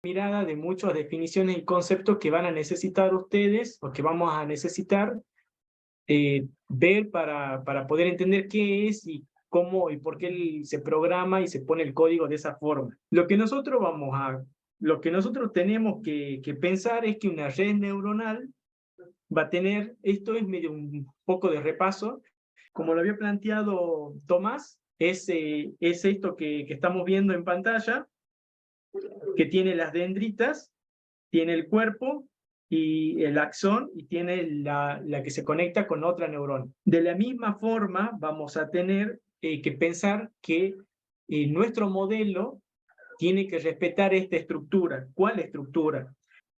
mirada de muchas definiciones y conceptos que van a necesitar ustedes o que vamos a necesitar ver para poder entender qué es y cómo y por qué se programa y se pone el código de esa forma. Lo que nosotros tenemos que pensar es que una red neuronal va a tener, esto es medio un poco de repaso, como lo había planteado Tomás, es esto que estamos viendo en pantalla, que tiene las dendritas, tiene el cuerpo y el axón y tiene la que se conecta con otra neurona. De la misma forma, vamos a tener que pensar que nuestro modelo tiene que respetar esta estructura. ¿Cuál estructura?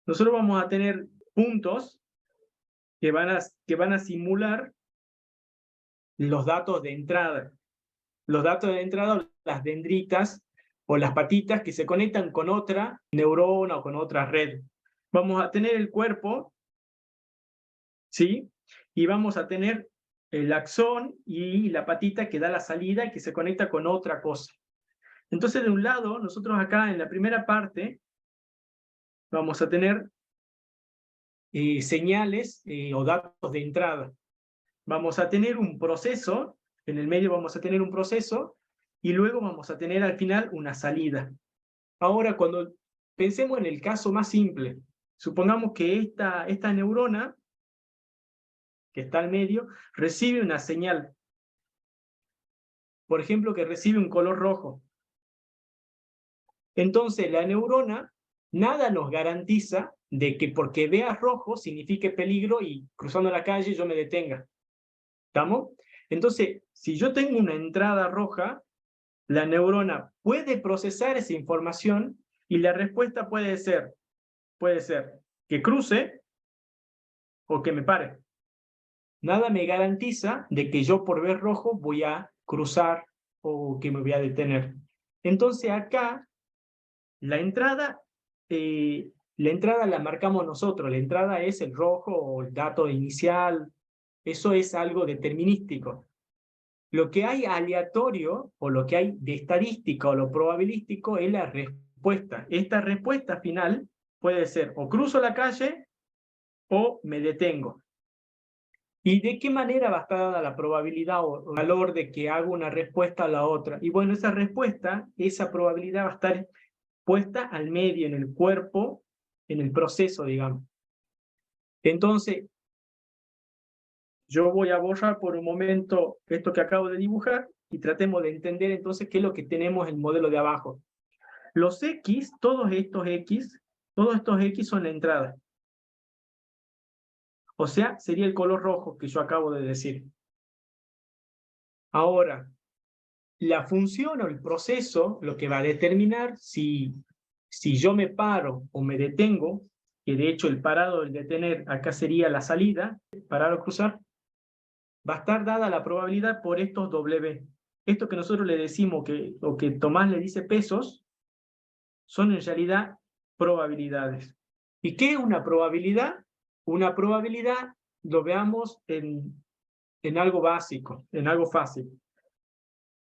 Nosotros vamos a tener puntos que van a simular los datos de entrada. Los datos de entrada, las dendritas o las patitas que se conectan con otra neurona o con otra red. Vamos a tener el cuerpo, ¿sí? Y vamos a tener el axón y la patita que da la salida y que se conecta con otra cosa. Entonces, de un lado, nosotros acá en la primera parte vamos a tener señales o datos de entrada. Vamos a tener un proceso, en el medio vamos a tener un proceso, y luego vamos a tener al final una salida. Ahora, cuando pensemos en el caso más simple, supongamos que esta neurona, que está al medio, recibe una señal. Por ejemplo, que recibe un color rojo. Entonces, la neurona, nada nos garantiza de que porque vea rojo signifique peligro y cruzando la calle yo me detenga. ¿Estamos? Entonces, si yo tengo una entrada roja, la neurona puede procesar esa información y la respuesta puede ser que cruce o que me pare. Nada me garantiza de que yo por ver rojo voy a cruzar o que me voy a detener. Entonces acá la entrada la marcamos nosotros, la entrada es el rojo o el dato inicial, eso es algo determinístico. Lo que hay aleatorio o lo que hay de estadística o lo probabilístico es la respuesta. Esta respuesta final puede ser o cruzo la calle o me detengo. ¿Y de qué manera va a estar dada la probabilidad o valor de que haga una respuesta a la otra? Y bueno, esa respuesta, esa probabilidad va a estar puesta al medio, en el cuerpo, en el proceso, digamos. Entonces, yo voy a borrar por un momento esto que acabo de dibujar y tratemos de entender entonces qué es lo que tenemos en el modelo de abajo. Los X, todos estos X son la entrada. O sea, sería el color rojo que yo acabo de decir. Ahora, la función o el proceso, lo que va a determinar si yo me paro o me detengo, que de hecho el parado, el detener, acá sería la salida, parar o cruzar, va a estar dada la probabilidad por estos W. Esto que nosotros le decimos, o que Tomás le dice pesos, son en realidad probabilidades. ¿Y qué es una probabilidad? Una probabilidad lo veamos en algo básico, en algo fácil.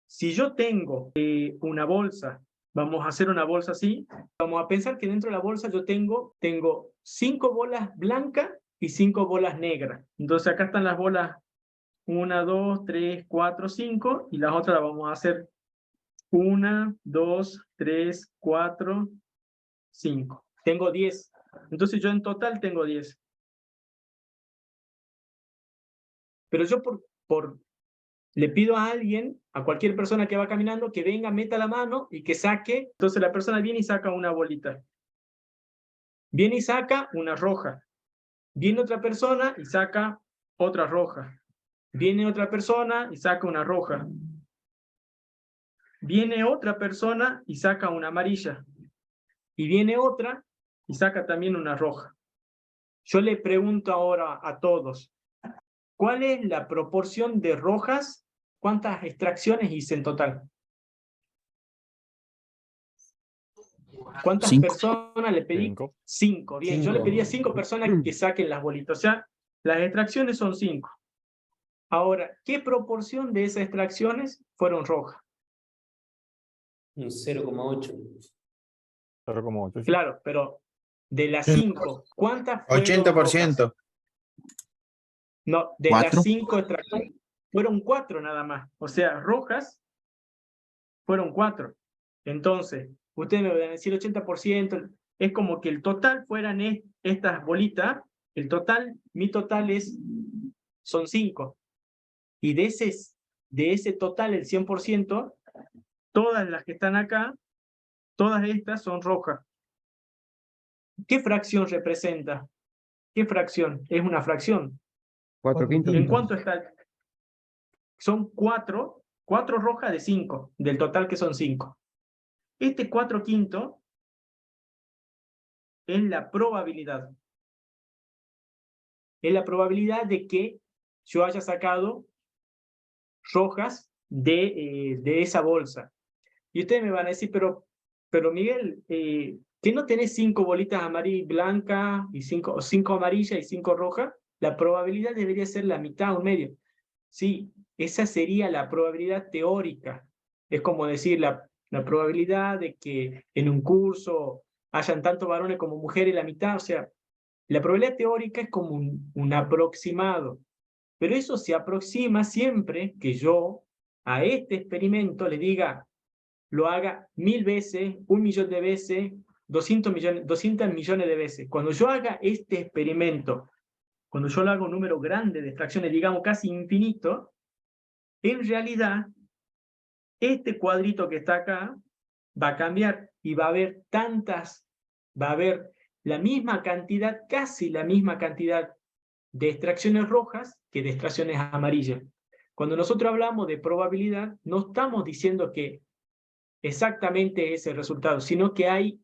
Si yo tengo una bolsa, vamos a hacer una bolsa así, vamos a pensar que dentro de la bolsa yo tengo 5 bolas blancas y 5 bolas negras. Entonces acá están las bolas 1, 2, 3, 4, 5 y las otras las vamos a hacer 1, 2, 3, 4, 5. Tengo 10. Entonces yo en total tengo 10. Pero yo le pido a alguien, a cualquier persona que va caminando, que venga, meta la mano y que saque. Entonces la persona viene y saca una bolita. Viene y saca una roja. Viene otra persona y saca otra roja. Viene otra persona y saca una roja. Viene otra persona y saca una amarilla. Y viene otra y saca también una roja. Yo le pregunto ahora a todos, ¿cuál es la proporción de rojas? ¿Cuántas extracciones hice en total? ¿Cuántas 5. personas le pedí? 5. 5. Bien, yo le pedí a 5 personas que saquen las bolitas. O sea, las extracciones son 5. Ahora, ¿qué proporción de esas extracciones fueron rojas? Un 0,8. 0,8, sí. Claro, pero de las 5, ¿cuántas fueron rojas? 80%. No, de las 4. 5 extracciones, fueron 4 nada más. O sea, rojas fueron 4. Entonces, ustedes me van a decir 80%, es como que el total fueran estas bolitas, el total, mi total son 5. Y de ese total, el 100%, todas las que están acá, todas estas son rojas. ¿Qué fracción representa? ¿Qué fracción? Es una fracción. 4/5. ¿En cuánto está? Son 4 rojas de 5, del total que son 5. Este 4/5 es la probabilidad. Es la probabilidad de que yo haya sacado rojas de esa bolsa. Y ustedes me van a decir, pero Miguel, ¿que no tenés 5 bolitas amarillas, blancas, y 5 amarillas y 5 rojas? La probabilidad debería ser la mitad, un medio. Sí, esa sería la probabilidad teórica. Es como decir la probabilidad de que en un curso hayan tanto varones como mujeres la mitad. O sea, la probabilidad teórica es como un aproximado. Pero eso se aproxima siempre que yo a este experimento le diga, lo haga 1000 veces, 1.000.000 de veces, 200 millones de veces. Cuando yo haga este experimento, cuando yo lo hago un número grande de fracciones, digamos casi infinito, en realidad, este cuadrito que está acá va a cambiar y va a haber la misma cantidad, casi la misma cantidad de extracciones rojas que de extracciones amarillas. Cuando nosotros hablamos de probabilidad, no estamos diciendo que exactamente ese resultado, sino que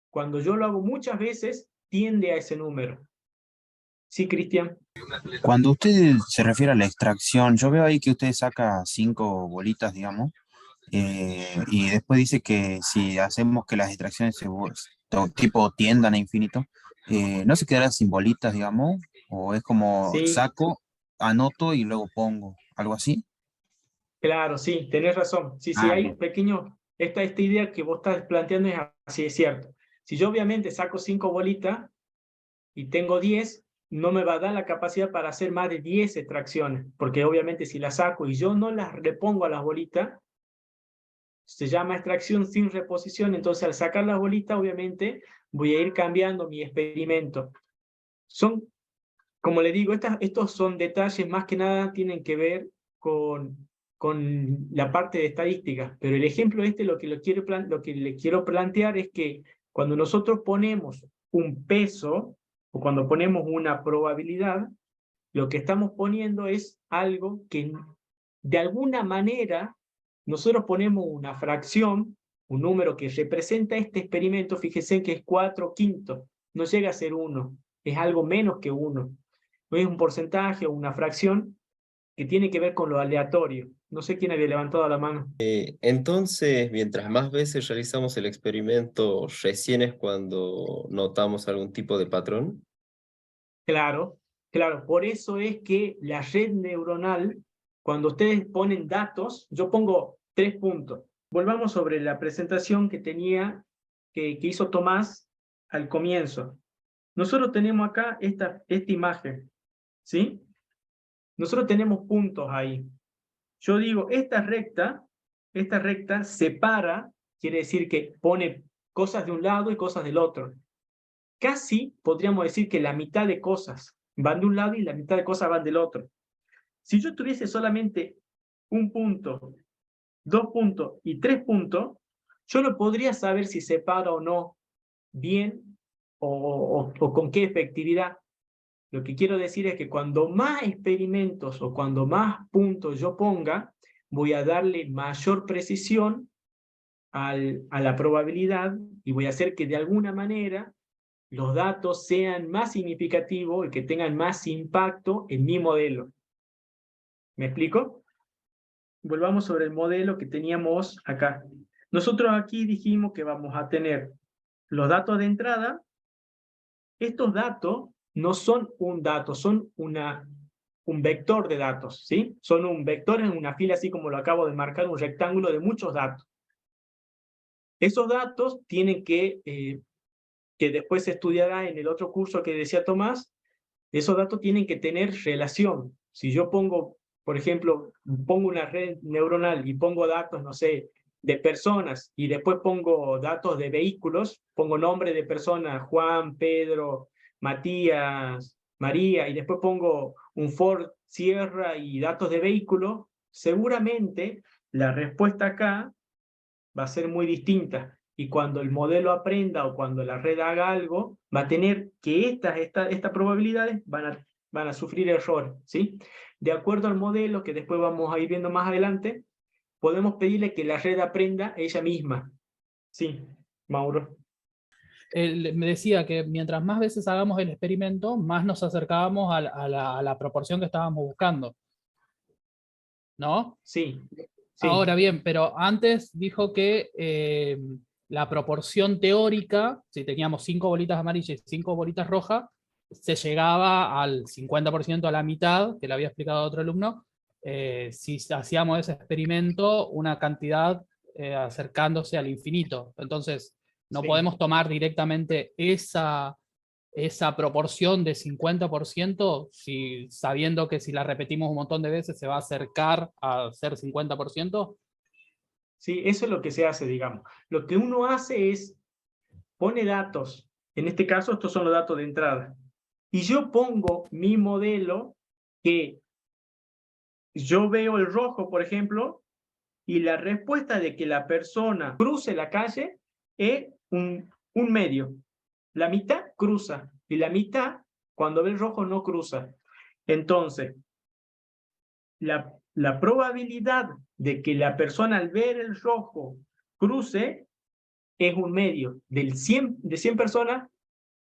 cuando yo lo hago muchas veces, tiende a ese número. ¿Sí, Cristian? Cuando usted se refiere a la extracción, yo veo ahí que usted saca 5 bolitas, digamos, y después dice que si hacemos que las extracciones tipo tiendan a infinito, ¿no se quedará sin bolitas, digamos? ¿O es como Sí, saco, anoto y luego pongo? ¿Algo así? claro, sí, tenés razón. Sí, sí, Ah, hay bien. pequeño, esta idea que vos estás planteando es así, es cierto. Si yo obviamente saco 5 bolitas y tengo 10, no me va a dar la capacidad para hacer más de 10 extracciones, porque obviamente si las saco y yo no las repongo a las bolitas, se llama extracción sin reposición. Entonces al sacar las bolitas, obviamente voy a ir cambiando mi experimento. Son, como le digo, estos son detalles, más que nada tienen que ver con la parte de estadística, pero el ejemplo lo que le quiero plantear es que cuando nosotros ponemos un peso o cuando ponemos una probabilidad, lo que estamos poniendo es algo que de alguna manera nosotros ponemos una fracción, un número que representa este experimento. Fíjense que es 4/5, no llega a ser 1, es algo menos que 1. Es un porcentaje o una fracción que tiene que ver con lo aleatorio. No sé quién había levantado la mano. Entonces, mientras más veces realizamos el experimento, recién es cuando notamos algún tipo de patrón. Claro, claro, por eso es que la red neuronal, cuando ustedes ponen datos, yo pongo 3 puntos. Volvamos sobre la presentación que hizo Tomás al comienzo. Nosotros tenemos acá esta imagen, ¿sí? Nosotros tenemos puntos ahí. Yo digo, esta recta separa, quiere decir que pone cosas de un lado y cosas del otro. Casi podríamos decir que la mitad de cosas van de un lado y la mitad de cosas van del otro. Si yo tuviese solamente un punto, 2 puntos y 3 puntos, yo no podría saber si separa o no bien o con qué efectividad. Lo que quiero decir es que cuando más experimentos o cuando más puntos yo ponga, voy a darle mayor precisión a la probabilidad y voy a hacer que de alguna manera los datos sean más significativos y que tengan más impacto en mi modelo. ¿Me explico? Volvamos sobre el modelo que teníamos acá. Nosotros aquí dijimos que vamos a tener los datos de entrada. Estos datos no son un dato, son un vector de datos, ¿sí? Son un vector en una fila, así como lo acabo de marcar, un rectángulo de muchos datos. Esos datos tienen que después se estudiará en el otro curso que decía Tomás, esos datos tienen que tener relación. Si yo pongo, por ejemplo, pongo una red neuronal y pongo datos, no sé, de personas y después pongo datos de vehículos, pongo nombre de personas, Juan, Pedro, Matías, María, y después pongo un Ford Sierra y datos de vehículo, seguramente la respuesta acá va a ser muy distinta. Y cuando el modelo aprenda o cuando la red haga algo, va a tener que estas probabilidades van a sufrir error, ¿sí? De acuerdo al modelo, que después vamos a ir viendo más adelante, podemos pedirle que la red aprenda ella misma. Sí, Mauro. Él me decía que mientras más veces hagamos el experimento, más nos acercábamos a la proporción que estábamos buscando. ¿No? Sí, sí. Ahora bien, pero antes dijo que la proporción teórica, si teníamos 5 bolitas amarillas y 5 bolitas rojas, se llegaba al 50%, a la mitad, que le había explicado otro alumno, si hacíamos ese experimento, una cantidad acercándose al infinito. Entonces, no Sí. podemos tomar directamente esa proporción de 50%, sabiendo que si la repetimos un montón de veces se va a acercar a ser 50%. Sí, eso es lo que se hace, digamos. Lo que uno hace es, pone datos. En este caso, estos son los datos de entrada. Y yo pongo mi modelo que yo veo el rojo, por ejemplo, y la respuesta de que la persona cruce la calle es un medio. La mitad cruza y la mitad, cuando ve el rojo, no cruza. Entonces, la probabilidad de que la persona al ver el rojo cruce es un medio. De 100 personas,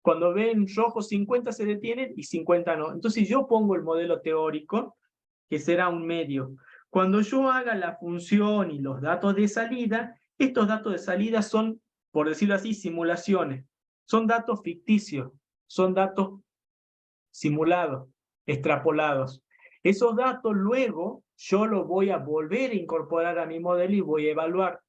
cuando ven rojo, 50 se detienen y 50 no. Entonces yo pongo el modelo teórico, que será un medio. Cuando yo haga la función y los datos de salida, estos datos de salida son, por decirlo así, simulaciones. Son datos ficticios, son datos simulados, extrapolados. Esos datos luego yo los voy a volver a incorporar a mi modelo y voy a evaluar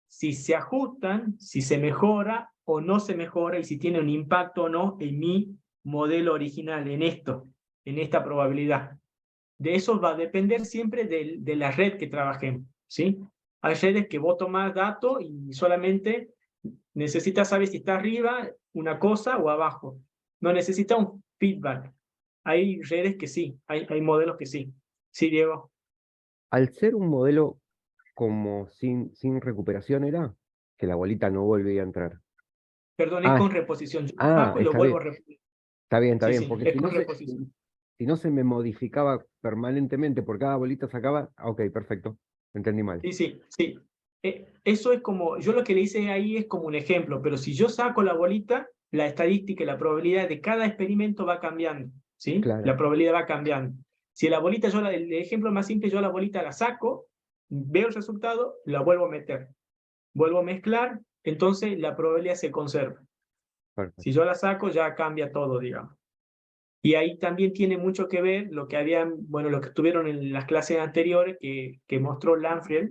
si se ajustan, si se mejora o no se mejora y si tiene un impacto o no en mi modelo original, en esta probabilidad. De eso va a depender siempre de la red que trabajemos, ¿sí? Hay redes que vos tomás datos y solamente necesitas saber si está arriba una cosa o abajo. No necesita un feedback. Hay redes que sí, hay modelos que sí. Sí, Diego. Al ser un modelo como sin recuperación era que la bolita no volvía a entrar. Perdón, es Ah, con reposición. Yo lo saco y lo está vuelvo bien, a reponer. está Sí, bien, sí, porque es con reposición. si no se me modificaba permanentemente por cada bolita sacaba, ok, perfecto, entendí mal. Sí, sí, sí. Eso es como, yo lo que le hice ahí es como un ejemplo, pero si yo saco la bolita, la estadística y la probabilidad de cada experimento va cambiando, ¿sí? Claro, La probabilidad va cambiando. Si la bolita, el ejemplo más simple, yo la bolita la saco, veo el resultado, la vuelvo a meter, vuelvo a mezclar, entonces la probabilidad se conserva. perfecto. Si yo la saco, ya cambia todo, digamos. Y ahí también tiene mucho que ver lo que habían, bueno, lo que estuvieron en las clases anteriores que mostró Lanfried,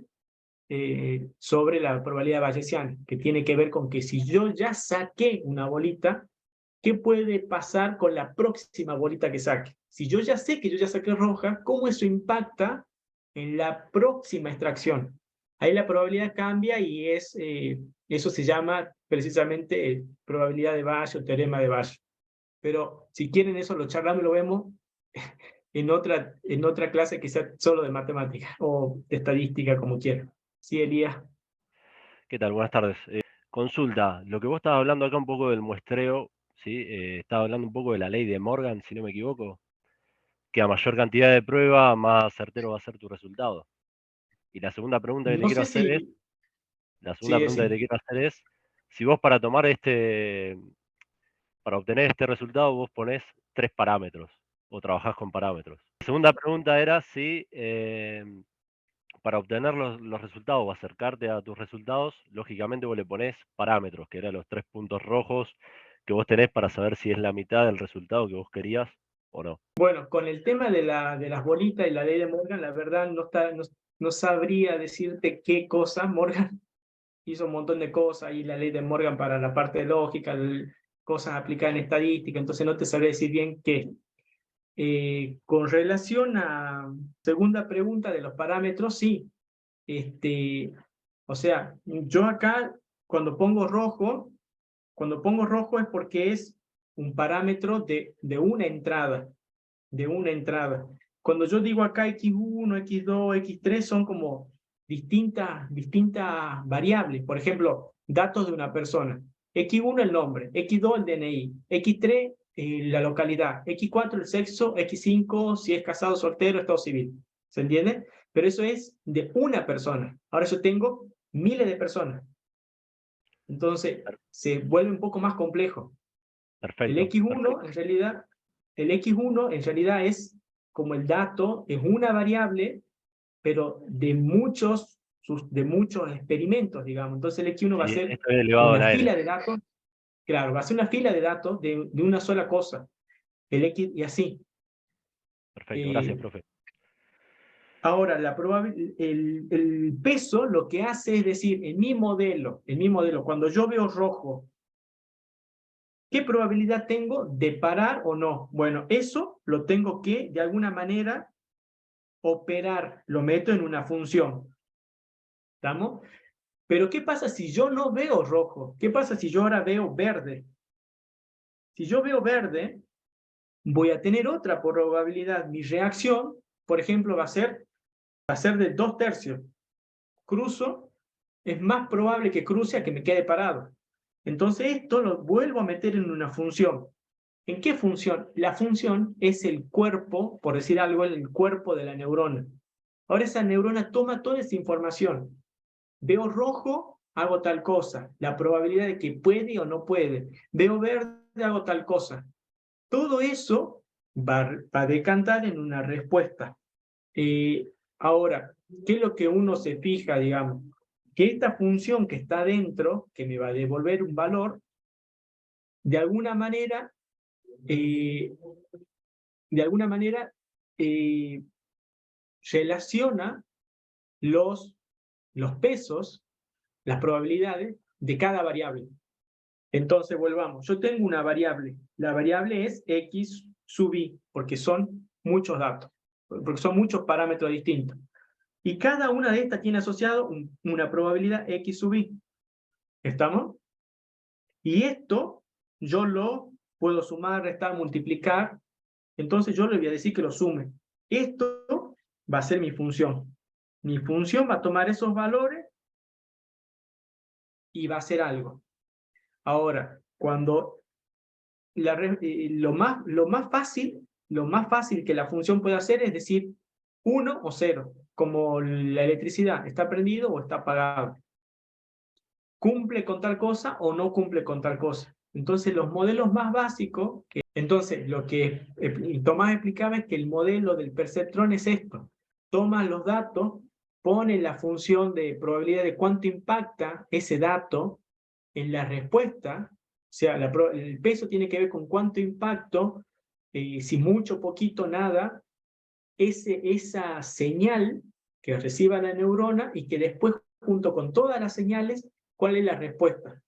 sobre la probabilidad bayesiana, que tiene que ver con que si yo ya saqué una bolita, ¿qué puede pasar con la próxima bolita que saque? Si yo ya sé que yo ya saqué roja, ¿cómo eso impacta en la próxima extracción? Ahí la probabilidad cambia y eso se llama precisamente probabilidad de Bayes o teorema de Bayes. Pero si quieren eso lo charlamos y lo vemos en otra clase que sea solo de matemática o de estadística, como quieran. Sí, Elías. ¿Qué tal? Buenas tardes. Consulta, lo que vos estabas hablando acá un poco del muestreo, ¿sí? Estabas hablando un poco de la ley de Morgan, si no me equivoco, que a mayor cantidad de prueba, más certero va a ser tu resultado. Y la segunda pregunta que te No quiero sé hacer es, si... la Sí, segunda pregunta que te quiero hacer es, si vos para obtener este resultado, vos ponés 3 parámetros o trabajás con parámetros. La segunda pregunta era si para obtener los resultados o acercarte a tus resultados, lógicamente vos le ponés parámetros, que eran los 3 puntos rojos que vos tenés para saber si es la mitad del resultado que vos querías o no. Bueno, con el tema de las bolitas y la ley de Morgan, la verdad no sabría decirte qué cosa. Morgan hizo un montón de cosas, y la ley de Morgan para la parte de lógica, cosas aplicadas en estadística, entonces no te sabré decir bien qué. Con relación a segunda pregunta de los parámetros, sí. O sea, yo acá cuando pongo rojo es porque es un parámetro de una entrada, Cuando yo digo acá X1, X2, X3 son como distintas variables. Por ejemplo, datos de una persona. X1 el nombre, X2 el DNI, X3 la localidad, X4 el sexo, X5 si es casado, soltero, estado civil. ¿Se entiende? Pero eso es de una persona. Ahora yo tengo miles de personas. Entonces se vuelve un poco más complejo. Perfecto. El X1 en realidad es como el dato, es una variable, pero de muchos experimentos, digamos. Entonces el X1 va a Sí, ser esto es elevado en una aire. fila de datos, claro, va a ser una fila de datos de una sola cosa. El X y así. Perfecto, gracias, profe. Ahora, el peso lo que hace es decir, en mi modelo, cuando yo veo rojo, ¿qué probabilidad tengo de parar o no? Bueno, eso lo tengo que, de alguna manera, operar. Lo meto en una función. ¿Estamos? Pero ¿qué pasa si yo no veo rojo? ¿Qué pasa si yo ahora veo verde? Si yo veo verde, voy a tener otra probabilidad. Mi reacción, por ejemplo, va a ser de 2/3. Cruzo, es más probable que cruce a que me quede parado. Entonces esto lo vuelvo a meter en una función. ¿En qué función? La función es el cuerpo, por decir algo, el cuerpo de la neurona. Ahora esa neurona toma toda esa información. Veo rojo, hago tal cosa. La probabilidad de que puede o no puede. Veo verde, hago tal cosa. Todo eso va a decantar en una respuesta. Ahora, ¿qué es lo que uno se fija, digamos? Que esta función que está dentro, que me va a devolver un valor, de alguna manera, relaciona los pesos, las probabilidades de cada variable. Entonces, volvamos. Yo tengo una variable. La variable es X sub I, porque son muchos datos, porque son muchos parámetros distintos. Y cada una de estas tiene asociado una probabilidad X sub I. ¿Estamos? Y esto yo lo puedo sumar, restar, multiplicar. Entonces yo le voy a decir que lo sume. Esto va a ser mi función. Mi función va a tomar esos valores y va a hacer algo. Ahora, cuando lo más fácil que la función puede hacer es decir 1 o 0, como la electricidad, ¿está prendido o está apagado? ¿Cumple con tal cosa o no cumple con tal cosa? Entonces los modelos más básicos, entonces lo que Tomás explicaba es que el modelo del perceptrón es esto: toma los datos, pone la función de probabilidad de cuánto impacta ese dato en la respuesta, o sea, el peso tiene que ver con cuánto impacto, si mucho, poquito, nada, esa señal que reciba la neurona y que después, junto con todas las señales, ¿cuál es la respuesta?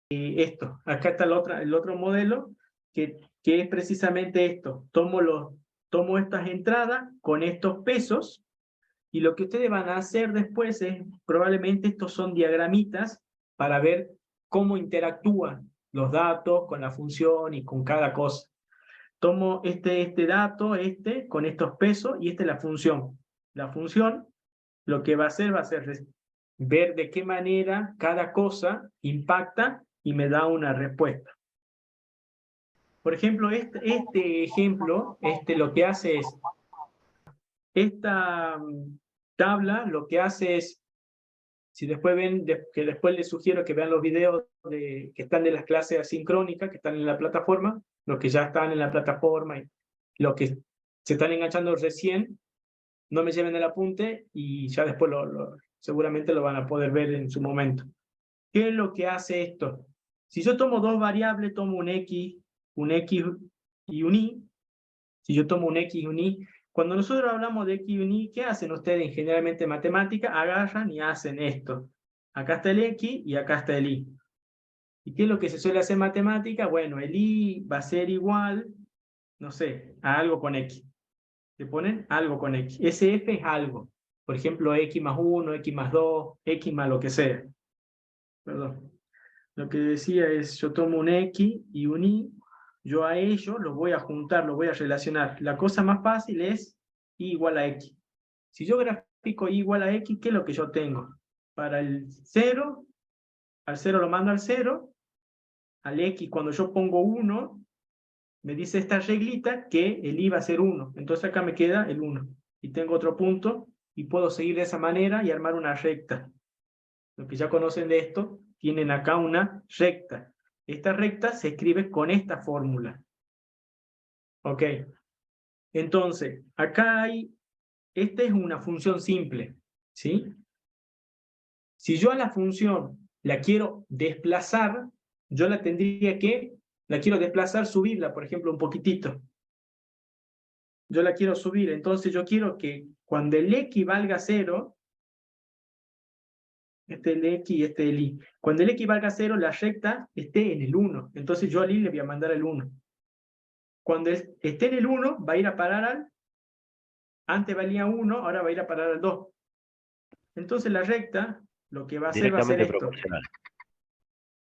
Esto, acá está el otro modelo, que es precisamente esto. Tomo estas entradas con estos pesos, y lo que ustedes van a hacer después es, probablemente estos son diagramitas para ver cómo interactúan los datos con la función y con cada cosa. Tomo este dato, con estos pesos, y esta es la función. La función lo que va a hacer ver de qué manera cada cosa impacta y me da una respuesta. Por ejemplo, este ejemplo, lo que hace es, esta tabla lo que hace es, si después ven, que después les sugiero que vean los videos que están de las clases asincrónicas, que están en la plataforma, los que ya están en la plataforma y los que se están enganchando recién, no me lleven el apunte y ya después seguramente lo van a poder ver en su momento. ¿Qué es lo que hace esto? Si yo tomo dos variables, tomo un X y un Y. Si yo tomo un X y un Y, cuando nosotros hablamos de X y un Y, ¿qué hacen ustedes generalmente en matemática? Agarran y hacen esto. acá está el X y acá está el Y. ¿Y qué es lo que se suele hacer en matemática? Bueno, el Y va a ser igual, no sé, a algo con X. Le ponen algo con X. Ese F es algo. Por ejemplo, X más 1, X más 2, X más lo que sea. Perdón. Lo que decía es, yo tomo un X y un Y, yo a ellos los voy a juntar, los voy a relacionar. La cosa más fácil es Y igual a X. Si yo grafico Y igual a X, ¿qué es lo que yo tengo? Para el 0, al 0 lo mando al 0, al X cuando yo pongo 1, me dice esta reglita que el Y va a ser 1. Entonces acá me queda el 1. Y tengo otro punto y puedo seguir de esa manera y armar una recta. Los que ya conocen de esto, tienen acá una recta. Esta recta se escribe con esta fórmula. Ok. Entonces, acá hay, esta es una función simple, ¿sí? Si yo a la función la quiero desplazar, yo la tendría que, la quiero desplazar, subirla, por ejemplo, un poquitito. Yo la quiero subir, entonces yo quiero que cuando el X valga 0, este es el X y este es el Y. Cuando el X valga 0, la recta esté en el 1. Entonces yo al Y le voy a mandar el 1. Cuando esté en el 1, va a ir a parar al... Antes valía 1, ahora va a ir a parar al 2. Entonces la recta, lo que va a hacer Directamente esto. proporcional.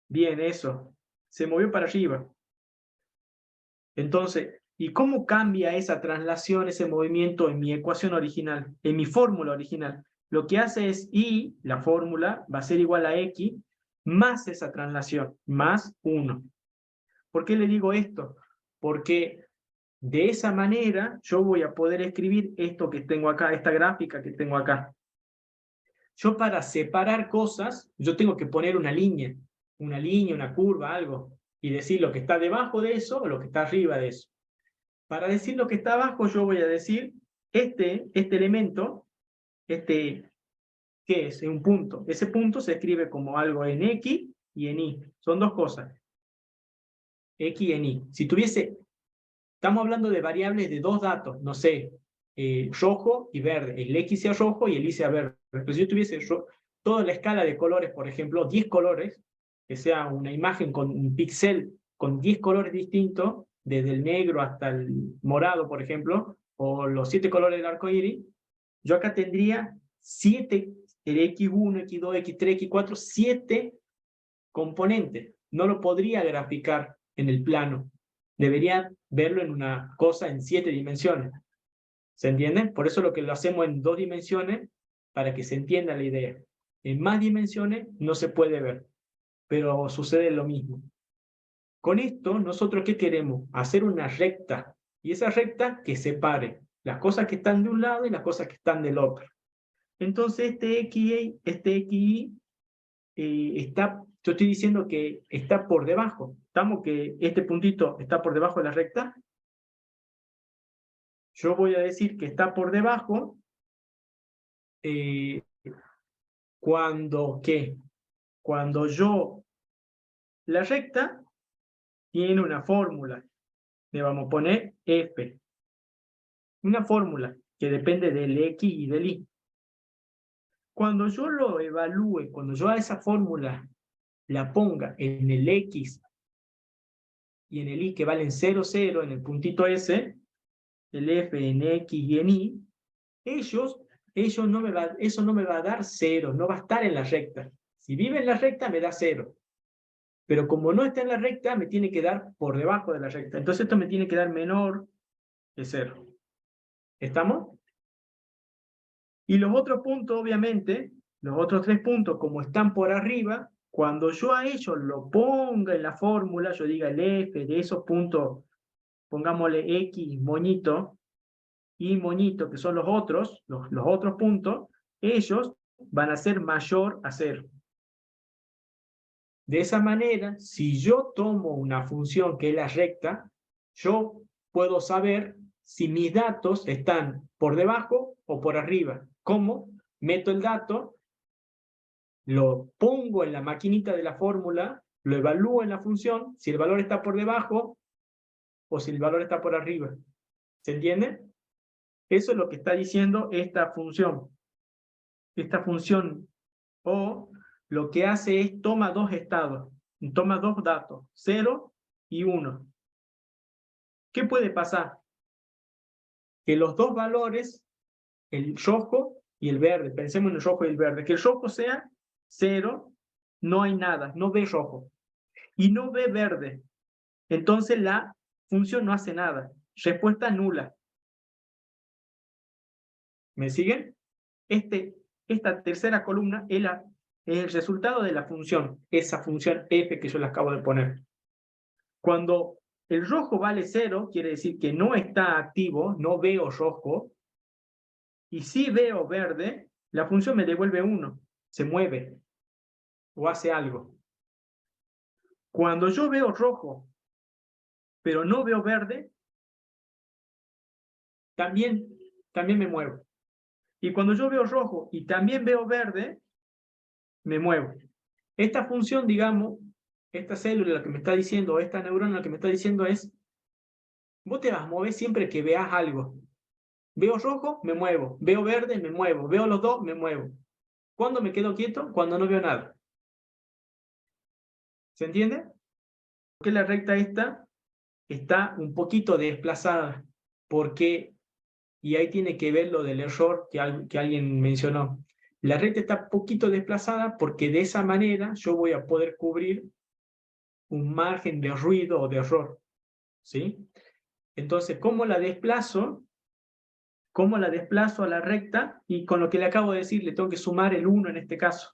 Bien, eso. Se movió para arriba. Entonces, ¿y cómo cambia esa traslación, ese movimiento en mi ecuación original, en mi fórmula original? Lo que hace es Y, la fórmula, va a ser igual a X, más esa traslación, más 1. ¿Por qué le digo esto? Porque de esa manera yo voy a poder escribir esto que tengo acá, esta gráfica que tengo acá. Yo para separar cosas, yo tengo que poner una línea, una curva, algo, y decir lo que está debajo de eso o lo que está arriba de eso. Para decir lo que está abajo, yo voy a decir este elemento, ¿qué es? Es un punto. Ese punto se escribe como algo en X y en Y. Son dos cosas. X y en Y. Si tuviese, estamos hablando de variables de dos datos, no sé, rojo y verde. El X sea rojo y el Y sea verde. Pero si yo tuviese toda la escala de colores, por ejemplo, 10 colores, que sea una imagen con un píxel con 10 colores distintos, desde el negro hasta el morado, por ejemplo, o los 7 colores del arco iris, yo acá tendría 7, el X1, X2, X3, X4, 7 componentes. No lo podría graficar en el plano. Debería verlo en una cosa en 7 dimensiones. ¿Se entiende? Por eso lo que lo hacemos en 2 dimensiones, para que se entienda la idea. En más dimensiones no se puede ver, pero sucede lo mismo. Con esto, nosotros ¿qué queremos? Hacer una recta, y esa recta que separe las cosas que están de un lado y las cosas que están del otro. Entonces este X, está, yo estoy diciendo que está por debajo. ¿Estamos que este puntito está por debajo de la recta? Yo voy a decir que está por debajo cuando, ¿qué? Cuando yo, la recta tiene una fórmula, le vamos a poner F, una fórmula que depende del X y del Y. Cuando yo lo evalúe, cuando yo a esa fórmula la ponga en el X y en el Y que valen 0, 0, en el puntito S, el F en X y en Y, eso no me va a dar 0, no va a estar en la recta. Si vive en la recta me da 0. Pero como no está en la recta, me tiene que dar por debajo de la recta. Entonces esto me tiene que dar menor que 0. ¿Estamos? Y los otros puntos, obviamente, los otros 3 puntos, como están por arriba, cuando yo a ellos lo ponga en la fórmula, yo diga el F de esos puntos, pongámosle X moñito, y moñito, que son los otros puntos, ellos van a ser mayor a 0. De esa manera, si yo tomo una función que es la recta, yo puedo saber si mis datos están por debajo o por arriba. ¿Cómo? Meto el dato, lo pongo en la maquinita de la fórmula, lo evalúo en la función, si el valor está por debajo o si el valor está por arriba. ¿Se entiende? Eso es lo que está diciendo esta función. Esta función O lo que hace es toma dos estados, toma dos datos, 0 y 1. ¿Qué puede pasar? Que los dos valores, el rojo y el verde, pensemos en el rojo y el verde, que el rojo sea 0, no hay nada, no ve rojo, y no ve verde. Entonces la función no hace nada. Respuesta nula. ¿Me siguen? Esta tercera columna es el resultado de la función, esa función f que yo le acabo de poner. Cuando el rojo vale 0, quiere decir que no está activo, no veo rojo, y si veo verde, la función me devuelve 1, se mueve o hace algo. Cuando yo veo rojo, pero no veo verde, también me muevo. Y cuando yo veo rojo y también veo verde, me muevo. Esta función, digamos, esta célula lo que me está diciendo, esta neurona lo que me está diciendo es, vos te vas a mover siempre que veas algo. Veo rojo, me muevo. Veo verde, me muevo. Veo los dos, me muevo. ¿Cuándo me quedo quieto? Cuando no veo nada. ¿Se entiende? Porque la recta esta está un poquito desplazada. Porque, y ahí tiene que ver lo del error que alguien mencionó. La recta está un poquito desplazada porque de esa manera yo voy a poder cubrir un margen de ruido o de error. ¿Sí? Entonces, ¿cómo la desplazo? ¿Cómo la desplazo a la recta? Y con lo que le acabo de decir, le tengo que sumar el 1 en este caso.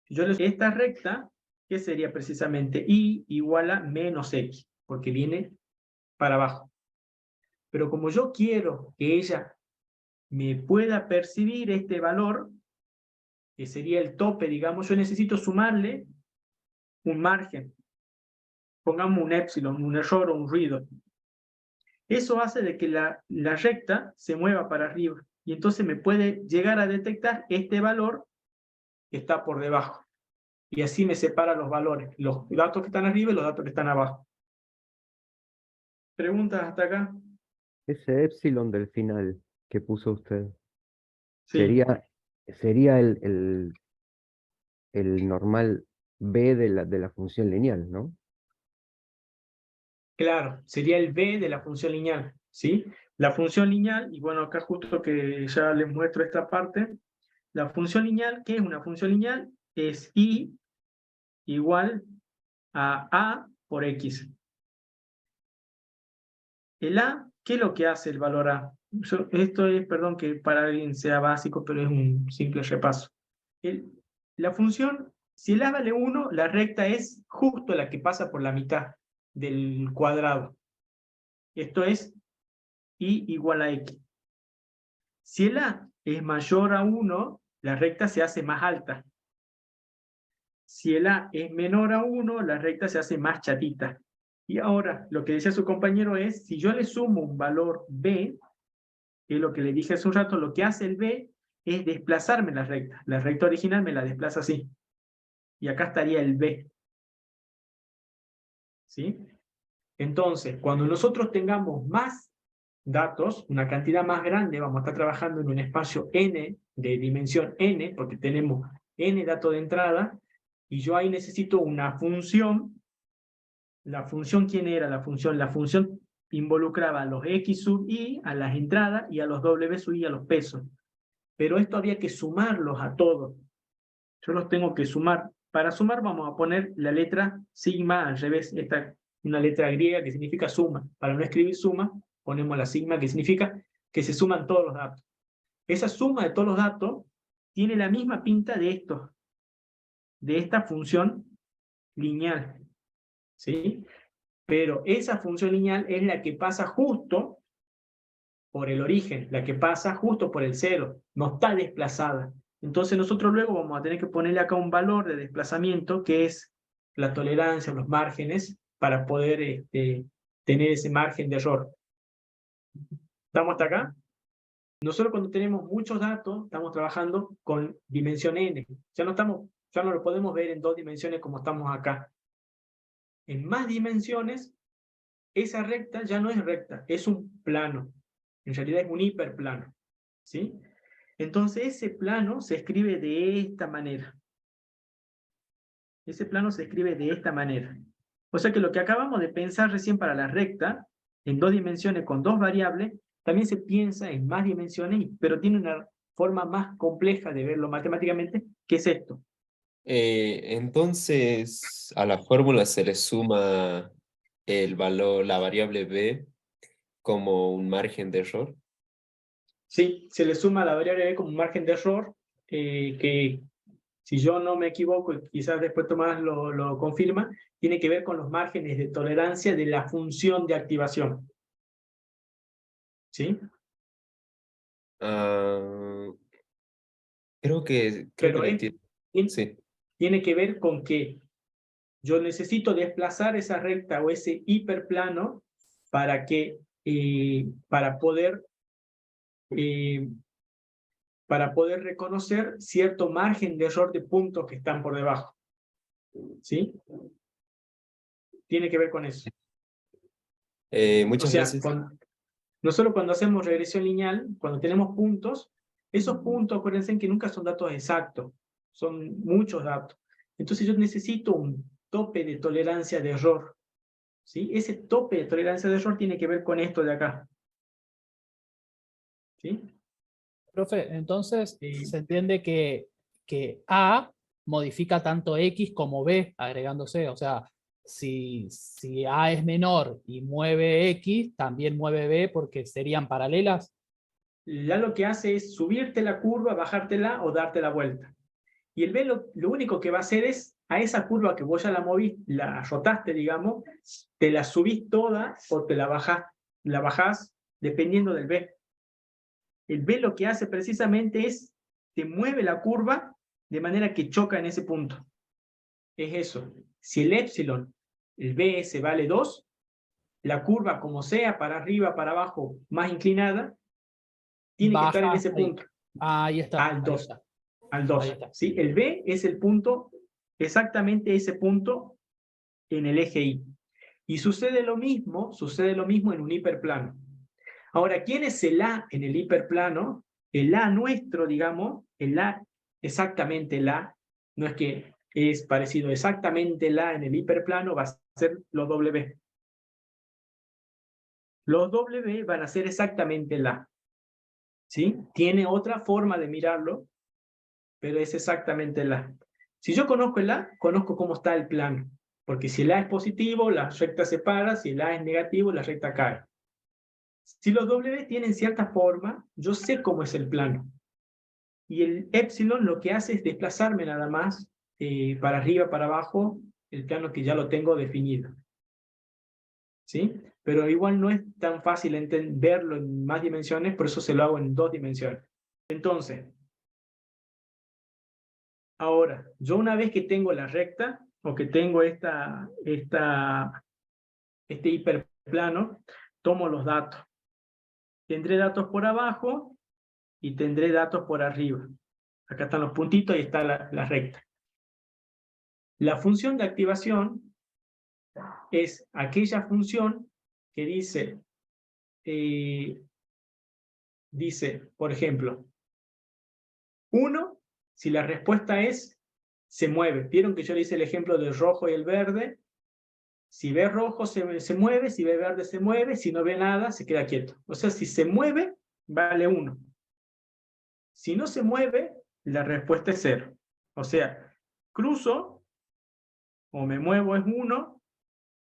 Esta recta, ¿qué sería precisamente? Y igual a menos x, porque viene para abajo. Pero como yo quiero que ella me pueda percibir este valor, que sería el tope, digamos, yo necesito sumarle un margen. Pongamos un épsilon, un error o un ruido. Eso hace de que la recta se mueva para arriba. Y entonces me puede llegar a detectar este valor que está por debajo. Y así me separa los valores, los datos que están arriba y los datos que están abajo. ¿Preguntas hasta acá? Ese épsilon del final que puso usted, Sí, sería el normal b de la función lineal, ¿no? claro, sería el b de la función lineal, ¿sí? La función lineal, y bueno, acá justo que ya les muestro esta parte, la función lineal, ¿qué es una función lineal? Es y igual a a por x. El a, ¿qué es lo que hace el valor a? Esto es, perdón que para alguien sea básico, pero es un simple repaso. La función, si el a vale 1, la recta es justo la que pasa por la mitad del cuadrado. Esto es y igual a x. Si el a es mayor a 1, la recta se hace más alta. Si el a es menor a 1, la recta se hace más chatita. Y ahora, lo que decía su compañero es, si yo le sumo un valor b, que es lo que le dije hace un rato, lo que hace el b es desplazarme la recta. La recta original me la desplaza así. Y acá estaría el b. ¿Sí? Entonces, cuando nosotros tengamos más datos, una cantidad más grande, vamos a estar trabajando en un espacio n, de dimensión n, porque tenemos n datos de entrada, y yo ahí necesito una función. La función, ¿quién era la función? La función involucraba a los x sub i, a las entradas, y a los w sub i, a los pesos. Pero esto había que sumarlos a todos. Yo los tengo que sumar. Para sumar vamos a poner la letra sigma al revés. Esta una letra griega que significa suma. Para no escribir suma, ponemos la sigma que significa que se suman todos los datos. Esa suma de todos los datos tiene la misma pinta de esto, de esta función lineal. ¿Sí? Pero esa función lineal es la que pasa justo por el origen, la que pasa justo por el cero, no está desplazada. Entonces nosotros luego vamos a tener que ponerle acá un valor de desplazamiento que es la tolerancia, los márgenes, para poder tener ese margen de error. ¿Estamos hasta acá? Nosotros cuando tenemos muchos datos, estamos trabajando con dimensión n. Ya no lo podemos ver en 2 dimensiones como estamos acá. En más dimensiones, esa recta ya no es recta, es un plano. En realidad es un hiperplano. ¿Sí? Entonces ese plano se escribe de esta manera. Ese plano se escribe de esta manera. O sea que lo que acabamos de pensar recién para la recta, en 2 dimensiones con 2 variables, también se piensa en más dimensiones, pero tiene una forma más compleja de verlo matemáticamente, que es esto. Entonces, a la fórmula se le suma el valor, la variable b como un margen de error. Sí, se le suma la variable b como un margen de error, que si yo no me equivoco, y quizás después Tomás lo confirma, tiene que ver con los márgenes de tolerancia de la función de activación. ¿Sí? Creo que Pero lo entiendo. Sí. tiene que ver con que yo necesito desplazar esa recta o ese hiperplano para poder reconocer cierto margen de error de puntos que están por debajo. ¿Sí? Tiene que ver con eso. Muchas O sea, veces. nosotros cuando hacemos regresión lineal, cuando tenemos puntos, esos puntos, acuérdense que nunca son datos exactos, son muchos datos. Entonces yo necesito un tope de tolerancia de error. ¿Sí? Ese tope de tolerancia de error tiene que ver con esto de acá. ¿Sí? Profe, entonces se entiende que A modifica tanto X como B agregándose. O sea, si A es menor y mueve X, también mueve B porque serían paralelas. Ya lo que hace es subirte la curva, bajártela o darte la vuelta. Y el B lo único que va a hacer es, a esa curva que vos ya la moviste, la rotaste, digamos, te la subís toda o te la bajás dependiendo del B. El B lo que hace precisamente es, te mueve la curva de manera que choca en ese punto. Es eso. Si el épsilon, el BS vale 2, la curva como sea, para arriba, para abajo, más inclinada, tiene que estar en ese punto. Ahí está. Al 2. Está. Al 2. ¿Sí? El B es el punto, exactamente ese punto en el eje Y. Y sucede lo mismo en un hiperplano. Ahora, ¿quién es el A en el hiperplano? El A nuestro, digamos, el A, exactamente el A, no es que es parecido, exactamente el A en el hiperplano va a ser los W. Los W van a ser exactamente el A. ¿Sí? Tiene otra forma de mirarlo, pero es exactamente el A. Si yo conozco el A, conozco cómo está el plano. Porque si el A es positivo, la recta se para, si el A es negativo, la recta cae. Si los W tienen cierta forma, yo sé cómo es el plano. Y el épsilon lo que hace es desplazarme nada más para arriba, para abajo, el plano que ya lo tengo definido. ¿Sí? Pero igual no es tan fácil verlo en más dimensiones, por eso se lo hago en 2 dimensiones. Entonces, ahora, yo una vez que tengo la recta, o que tengo este hiperplano, tomo los datos. Tendré datos por abajo y tendré datos por arriba. Acá están los puntitos y está la recta. La función de activación es aquella función que dice, por ejemplo, 1, si la respuesta es, se mueve. Vieron que yo le hice el ejemplo del rojo y el verde. Si ve rojo se mueve, si ve verde se mueve, si no ve nada se queda quieto. O sea, si se mueve, vale 1. Si no se mueve, la respuesta es 0. O sea, cruzo o me muevo es 1,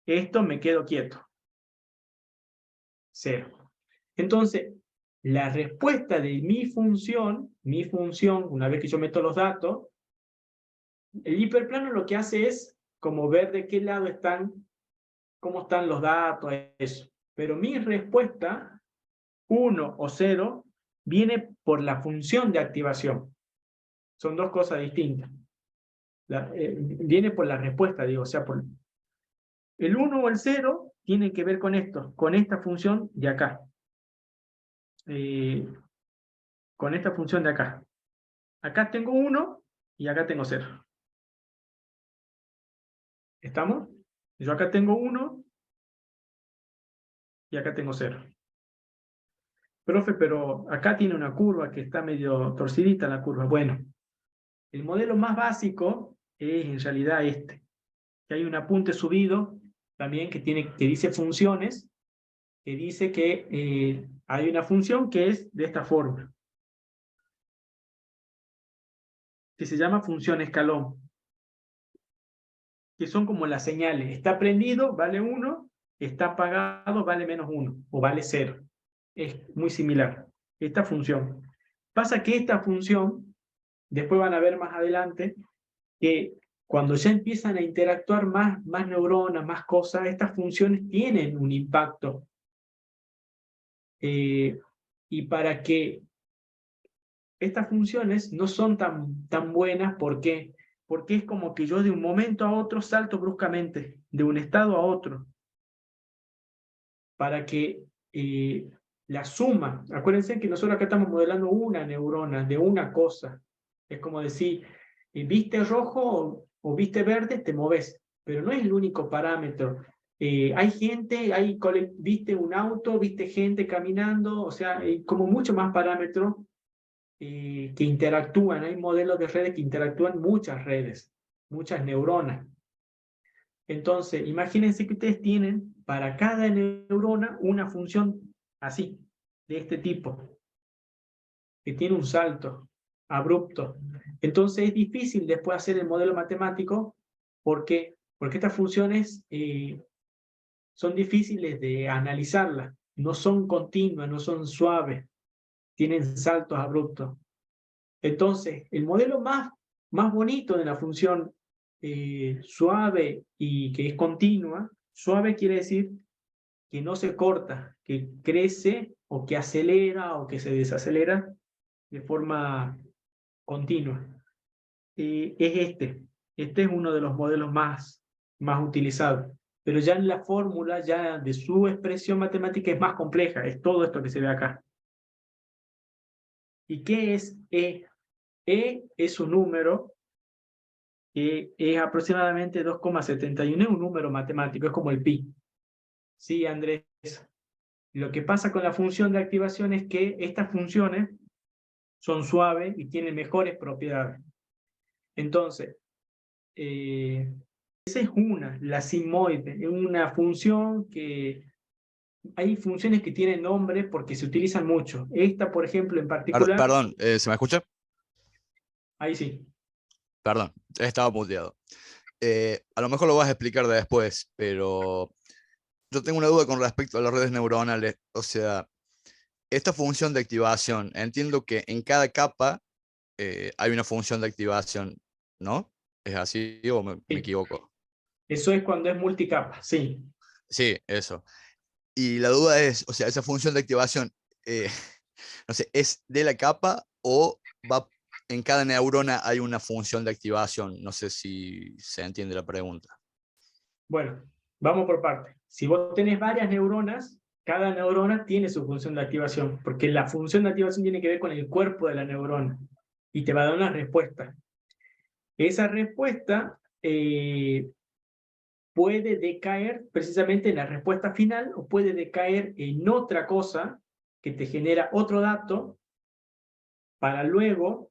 esto me quedo quieto. 0. Entonces, la respuesta de mi función, una vez que yo meto los datos, el hiperplano lo que hace es como ver de qué lado están, cómo están los datos, eso. Pero mi respuesta, 1 o 0, viene por la función de activación. Son 2 cosas distintas. Viene por la respuesta, digo, o sea, por el 1 o el 0 tiene que ver con esto, con esta función de acá. Con esta función de acá. Acá tengo 1 y acá tengo 0. ¿Estamos? Yo acá tengo 1 y acá tengo 0. Profe, pero acá tiene una curva que está medio torcidita la curva. Bueno, el modelo más básico es en realidad este. Que hay un apunte subido también que dice funciones, que dice que hay una función que es de esta forma, que se llama función escalón, que son como las señales. Está prendido, vale 1, está apagado, vale -1, o vale 0. Es muy similar, esta función. Pasa que esta función, después van a ver más adelante, que cuando ya empiezan a interactuar más neuronas, más cosas, estas funciones tienen un impacto. Y para que estas funciones no son tan buenas, ¿por qué? Porque es como que yo de un momento a otro salto bruscamente, de un estado a otro. Para que la suma, acuérdense que nosotros acá estamos modelando una neurona de una cosa. Es como decir, viste rojo o viste verde, te moves, pero no es el único parámetro. Hay gente, viste un auto, viste gente caminando, o sea, hay como mucho más parámetros que interactúan. Hay modelos de redes que interactúan muchas redes, muchas neuronas. Entonces, imagínense que ustedes tienen para cada neurona una función así, de este tipo, que tiene un salto abrupto. Entonces es difícil después hacer el modelo matemático porque estas funciones son difíciles de analizarlas, no son continuas, no son suaves, tienen saltos abruptos. Entonces, el modelo más bonito de la función suave y que es continua, suave quiere decir que no se corta, que crece o que acelera o que se desacelera de forma continua. Es este es uno de los modelos más utilizados, pero ya en la fórmula, ya de su expresión matemática es más compleja, es todo esto que se ve acá. ¿Y qué es E? E es un número que es aproximadamente 2,71, es un número matemático, es como el pi. Sí, Andrés. Lo que pasa con la función de activación es que estas funciones son suaves y tienen mejores propiedades. Entonces, esa es la sigmoide, es una función que... Hay funciones que tienen nombre porque se utilizan mucho. Esta, por ejemplo, en particular... Perdón, ¿se me escucha? Ahí sí. Perdón, estaba muteado. A lo mejor lo vas a explicar después, pero yo tengo una duda con respecto a las redes neuronales. O sea, esta función de activación, entiendo que en cada capa hay una función de activación, ¿no? ¿Es así o me equivoco? Eso es cuando es multicapa, sí. Sí, eso. Y la duda es, o sea, esa función de activación, no sé, ¿es de la capa o va en cada neurona hay una función de activación? No sé si se entiende la pregunta. Bueno, vamos por partes. Si vos tenés varias neuronas, cada neurona tiene su función de activación, porque la función de activación tiene que ver con el cuerpo de la neurona y te va a dar una respuesta. Esa respuesta puede decaer precisamente en la respuesta final o puede decaer en otra cosa que te genera otro dato para luego,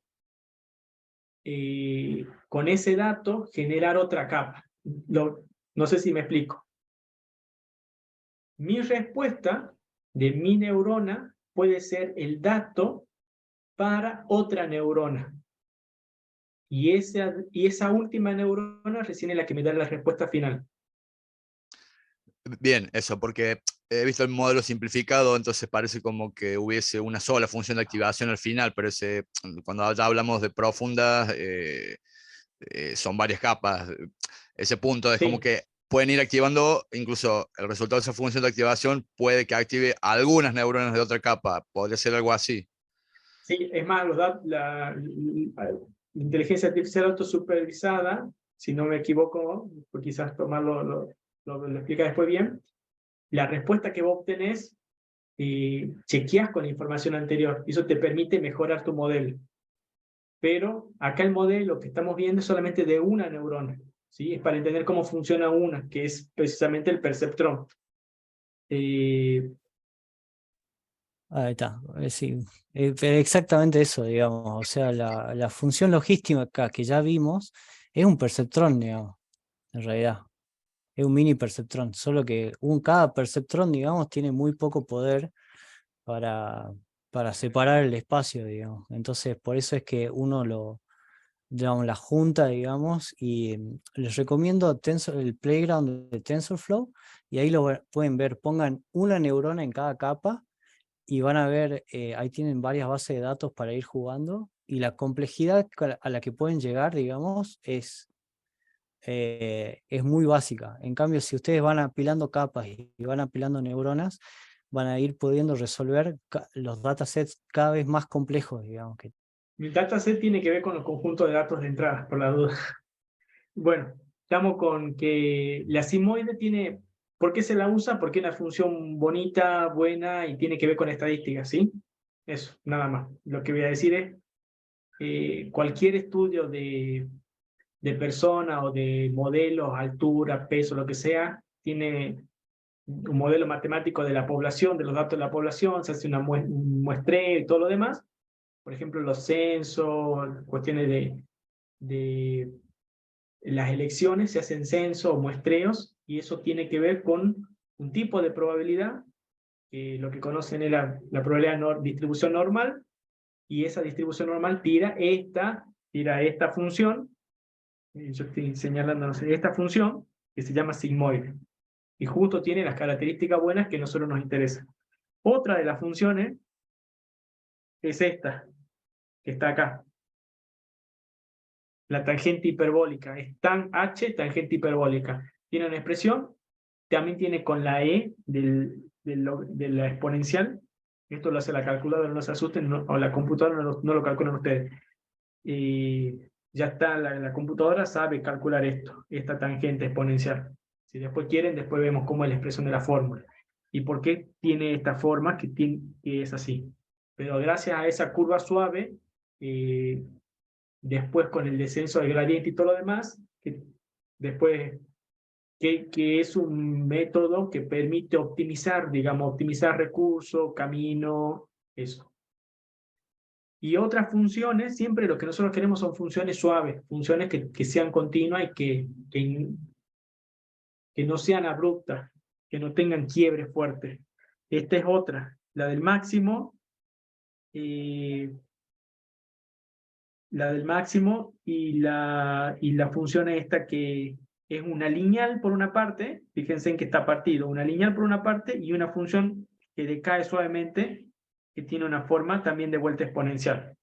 con ese dato, generar otra capa. No sé si me explico. Mi respuesta de mi neurona puede ser el dato para otra neurona. Y esa última neurona recién es la que me da la respuesta final. Bien, eso, porque he visto el modelo simplificado, entonces parece como que hubiese una sola función de activación al final, pero cuando ya hablamos de profundas, son varias capas. Ese punto es como Sí. que pueden ir activando, incluso el resultado de esa función de activación puede que active algunas neuronas de otra capa, podría ser algo así. Sí, es más, la inteligencia artificial autosupervisada, si no me equivoco, pues quizás Tomás lo explica después bien, la respuesta que vos obtenés, chequeás con la información anterior, y eso te permite mejorar tu modelo. Pero acá el modelo que estamos viendo es solamente de una neurona, ¿sí? Es para entender cómo funciona una, que es precisamente el perceptrón. Ahí está, sí, pero exactamente eso, digamos, o sea, la función logística que ya vimos Es un perceptrón, digamos, en realidad. Es un mini perceptrón, solo que cada perceptrón, digamos, tiene muy poco poder para separar el espacio, digamos. Entonces, por eso es que uno digamos, la junta, digamos, y les recomiendo el playground de TensorFlow, y ahí pueden ver, pongan una neurona en cada capa, y van a ver, ahí tienen varias bases de datos para ir jugando, y la complejidad a la que pueden llegar, digamos, es muy básica. En cambio, si ustedes van apilando capas y van apilando neuronas, van a ir pudiendo resolver los datasets cada vez más complejos, digamos. Mi dataset tiene que ver con los conjuntos de datos de entrada, por la duda. Bueno, estamos con que la sigmoide tiene... ¿Por qué se la usa? Porque es una función bonita, buena y tiene que ver con estadísticas, ¿sí? Eso, nada más. Lo que voy a decir es, cualquier estudio de persona o de modelos, altura, peso, lo que sea, tiene un modelo matemático de la población, de los datos de la población, se hace un muestreo y todo lo demás. Por ejemplo, los censos, cuestiones de las elecciones, se hacen censos o muestreos, y eso tiene que ver con un tipo de probabilidad, que lo que conocen es la probabilidad distribución normal, y esa distribución normal tira esta función, yo estoy señalando, no sé, esta función que se llama sigmoide, y justo tiene las características buenas que a nosotros nos interesan. Otra de las funciones es esta, que está acá, la tangente hiperbólica, es tan h tangente hiperbólica. Tiene una expresión, también tiene con la e de la exponencial, esto lo hace la calculadora, no se asusten, o la computadora no lo calculan ustedes. Y ya está, la computadora sabe calcular esta tangente exponencial. Si después quieren, después vemos cómo es la expresión de la fórmula y por qué tiene esta forma que es así. Pero gracias a esa curva suave, después con el descenso del gradiente y todo lo demás, después que es un método que permite optimizar, digamos, optimizar recursos, camino, eso. Y otras funciones, siempre lo que nosotros queremos son funciones suaves, funciones que sean continuas y que no sean abruptas, que no tengan quiebre fuerte. Esta es otra, la del máximo, la del máximo y la función esta que es una lineal por una parte, fíjense en que está partido, una lineal por una parte y una función que decae suavemente, que tiene una forma también de vuelta exponencial.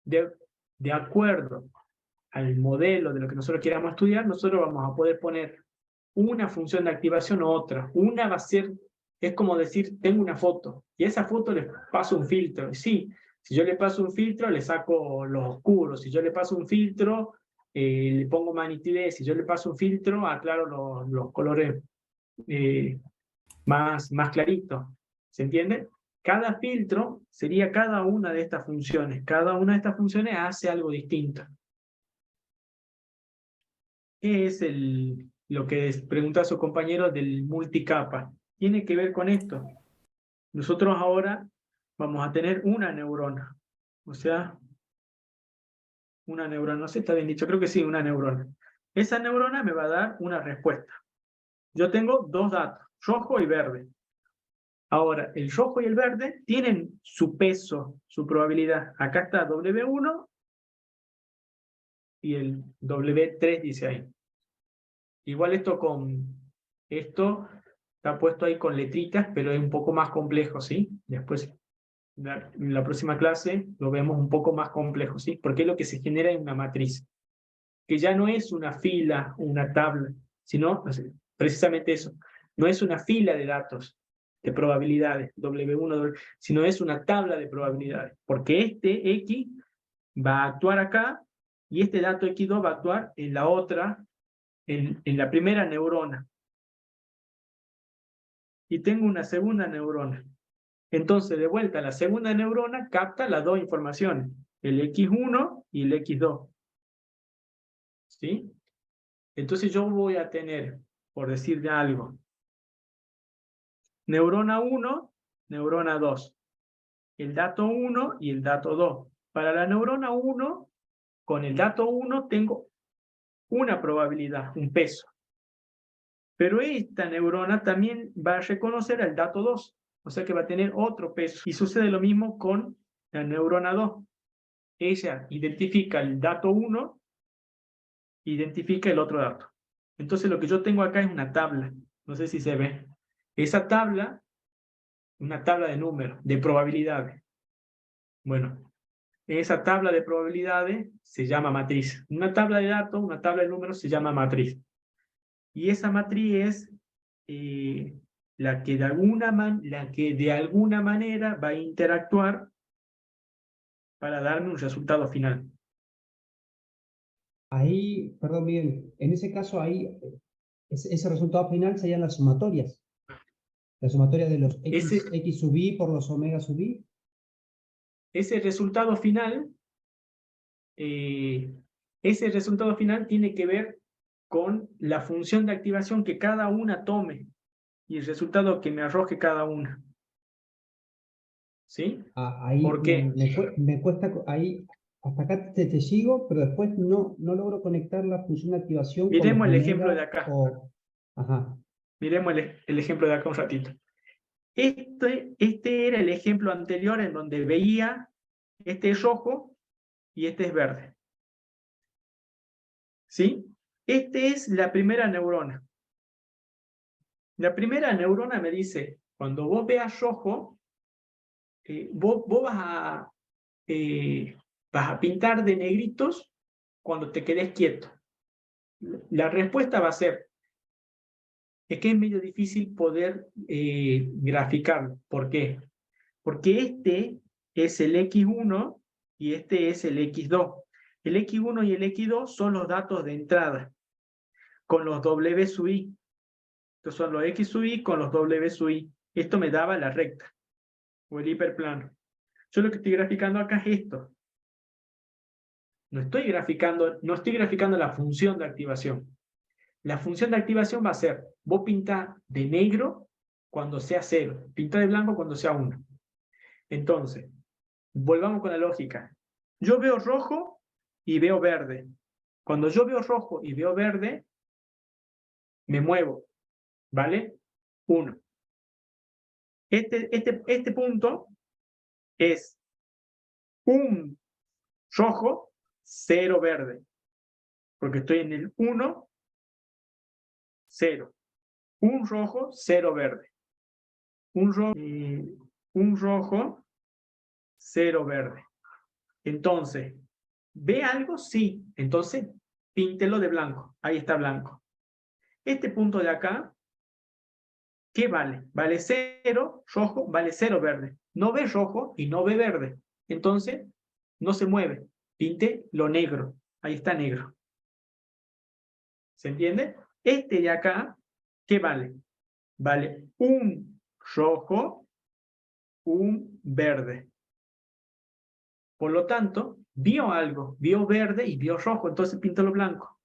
De acuerdo al modelo de lo que nosotros queramos estudiar, nosotros vamos a poder poner una función de activación u otra. Una va a ser, es como decir, tengo una foto, y a esa foto le paso un filtro. Y sí, si yo le paso un filtro, le saco los oscuros. Si yo le paso un filtro, le pongo más nitidez. Si yo le paso un filtro, aclaro los colores más claritos. ¿Se entiende? Cada filtro sería cada una de estas funciones. Cada una de estas funciones hace algo distinto. ¿Qué es lo que pregunta su compañero del multicapa? Tiene que ver con esto. Nosotros ahora vamos a tener una neurona. O sea, una neurona. No sé si está bien dicho, creo que sí, una neurona. Esa neurona me va a dar una respuesta. Yo tengo dos datos, rojo y verde. Ahora, el rojo y el verde tienen su peso, su probabilidad. Acá está W1 y el W3 dice ahí. Igual esto está puesto ahí con letritas, pero es un poco más complejo, ¿sí? Después, en la próxima clase, lo vemos un poco más complejo, ¿sí? Porque es lo que se genera en una matriz, que ya no es una fila, una tabla, sino precisamente eso. No es una fila de datos, de probabilidades, W1, sino es una tabla de probabilidades, porque este X va a actuar acá, y este dato X2 va a actuar en la otra, en la primera neurona. Y tengo una segunda neurona. Entonces, de vuelta, la segunda neurona capta las dos informaciones, el X1 y el X2. ¿Sí? Entonces yo voy a tener, por decirle algo, neurona 1, neurona 2, el dato 1 y el dato 2. Para la neurona 1, con el dato 1 tengo una probabilidad, un peso. Pero esta neurona también va a reconocer el dato 2, o sea que va a tener otro peso. Y sucede lo mismo con la neurona 2. Ella identifica el dato 1, identifica el otro dato. Entonces lo que yo tengo acá es una tabla, no sé si se ve. Esa tabla, una tabla de números, de probabilidades. Bueno, esa tabla de probabilidades se llama matriz. Una tabla de datos, una tabla de números se llama matriz. Y esa matriz es la que de alguna manera va a interactuar para darme un resultado final. Ahí, perdón, Miguel, en ese caso ahí, ese resultado final serían las sumatorias. La sumatoria de los X sub I por los omega sub I. Ese resultado final tiene que ver con la función de activación que cada una tome y el resultado que me arroje cada una. ¿Sí? Ahí ¿Por qué? me cuesta, ahí, hasta acá te sigo, pero después no logro conectar la función de activación con Miremos los el ejemplo omega de acá. Ajá. Miremos el ejemplo de acá un ratito. Este era el ejemplo anterior en donde veía, este es rojo y este es verde. ¿Sí? Esta es la primera neurona. La primera neurona me dice, cuando vos veas rojo, vos vas a pintar de negritos cuando te quedes quieto. La respuesta va a ser, es que es medio difícil poder graficarlo. ¿Por qué? Porque este es el X1 y este es el X2. El X1 y el X2 son los datos de entrada, con los W sub I. Estos son los X sub I con los W sub I. Esto me daba la recta, o el hiperplano. Yo lo que estoy graficando acá es esto. No estoy graficando la función de activación. La función de activación va a ser, vos pintá de negro cuando sea 0, pintá de blanco cuando sea 1. Entonces, volvamos con la lógica. Yo veo rojo y veo verde. Cuando yo veo rojo y veo verde, me muevo, ¿vale? 1. Este punto es un rojo, 0 verde, porque estoy en el 1, 0. Un rojo, 0 verde. Un rojo, 0 verde. Entonces, ¿ve algo? Sí. Entonces, píntelo de blanco. Ahí está blanco. Este punto de acá, ¿qué vale? Vale 0 rojo, vale 0 verde. No ve rojo y no ve verde. Entonces, no se mueve. Pinte lo negro. Ahí está negro. ¿Se entiende? Este de acá, ¿qué vale? Vale un rojo, un verde. Por lo tanto, vio algo, vio verde y vio rojo, entonces pintó lo blanco.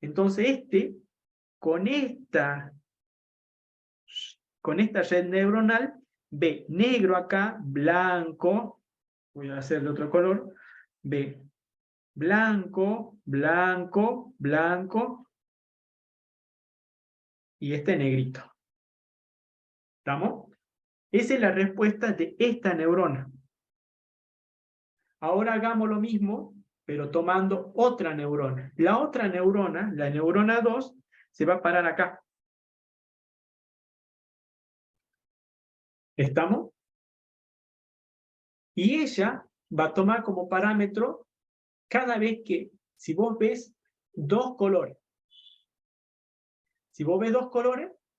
Entonces con esta red neuronal, ve negro acá, blanco, voy a hacer de otro color, ve blanco, blanco, blanco, y este negrito. ¿Estamos? Esa es la respuesta de esta neurona. Ahora hagamos lo mismo, pero tomando otra neurona. La otra neurona, la neurona 2, se va a parar acá. ¿Estamos? Y ella va a tomar como parámetro cada vez que, si vos ves dos colores,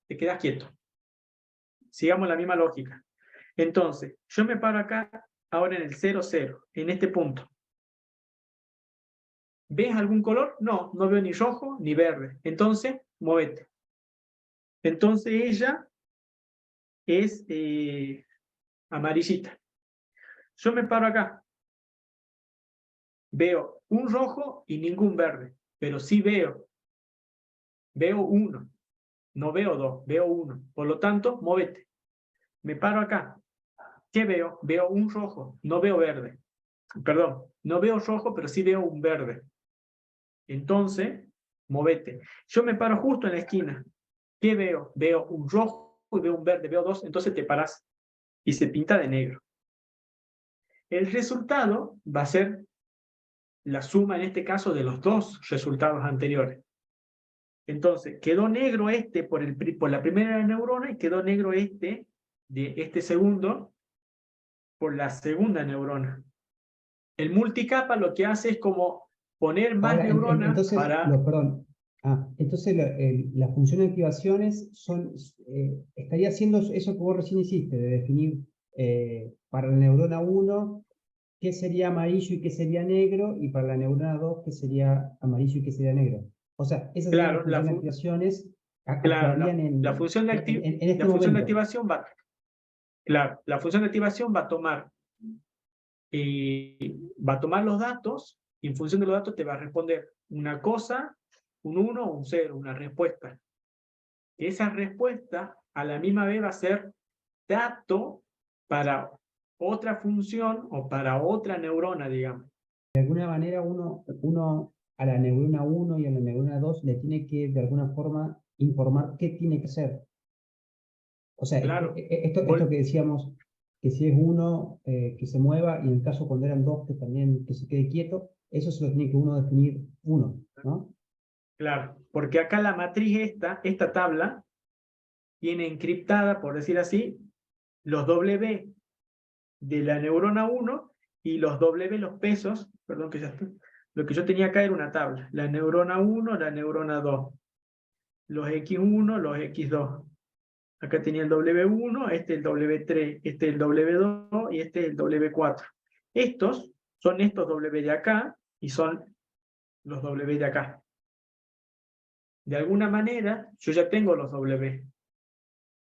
te quedas quieto. Sigamos la misma lógica. Entonces, yo me paro acá, ahora en el 0, 0, en este punto. ¿Ves algún color? No, no veo ni rojo ni verde. Entonces, movete. Entonces ella es amarillita. Yo me paro acá. Veo un rojo y ningún verde, pero sí veo 1. No veo 2, veo 1. Por lo tanto, móvete. Me paro acá. ¿Qué veo? Veo un rojo, no veo verde. perdón, no veo rojo, pero sí veo un verde. Entonces, movete. Yo me paro justo en la esquina. ¿Qué veo? Veo un rojo y veo un verde, veo dos, entonces te paras y se pinta de negro. El resultado va a ser la suma, en este caso, de los dos resultados anteriores. Entonces, quedó negro este por la primera neurona y quedó negro este de este segundo por la segunda neurona. El multicapa lo que hace es como poner más Ahora, neuronas entonces, para... perdón. Entonces la función de activaciones estaría haciendo eso que vos recién hiciste, de definir para la neurona 1 qué sería amarillo y qué sería negro, y para la neurona 2 qué sería amarillo y qué sería negro. O sea, esas serían las funciones de activaciones actuarían la función de en este la función de momento. activación va... Claro, la función de activación va a tomar los datos, y en función de los datos te va a responder una cosa, un 1 o un 0, una respuesta. Esa respuesta a la misma vez va a ser dato para otra función o para otra neurona, digamos. De alguna manera uno a la neurona 1 y a la neurona 2 le tiene que de alguna forma informar qué tiene que hacer. O sea, Claro. esto que decíamos, que si es uno que se mueva, y en el caso cuando eran dos que también que se quede quieto, eso se lo tiene que uno definir uno, ¿no? Claro, porque acá la matriz esta tabla, tiene encriptada, por decir así, los W de la neurona 1 y los W, los pesos, perdón que ya está. Lo que yo tenía acá era una tabla, la neurona 1, la neurona 2, los X1, los X2. Acá tenía el W1, este el W3, este el W2 y este el W4. Estos son estos W de acá y son los W de acá. De alguna manera, yo ya tengo los W.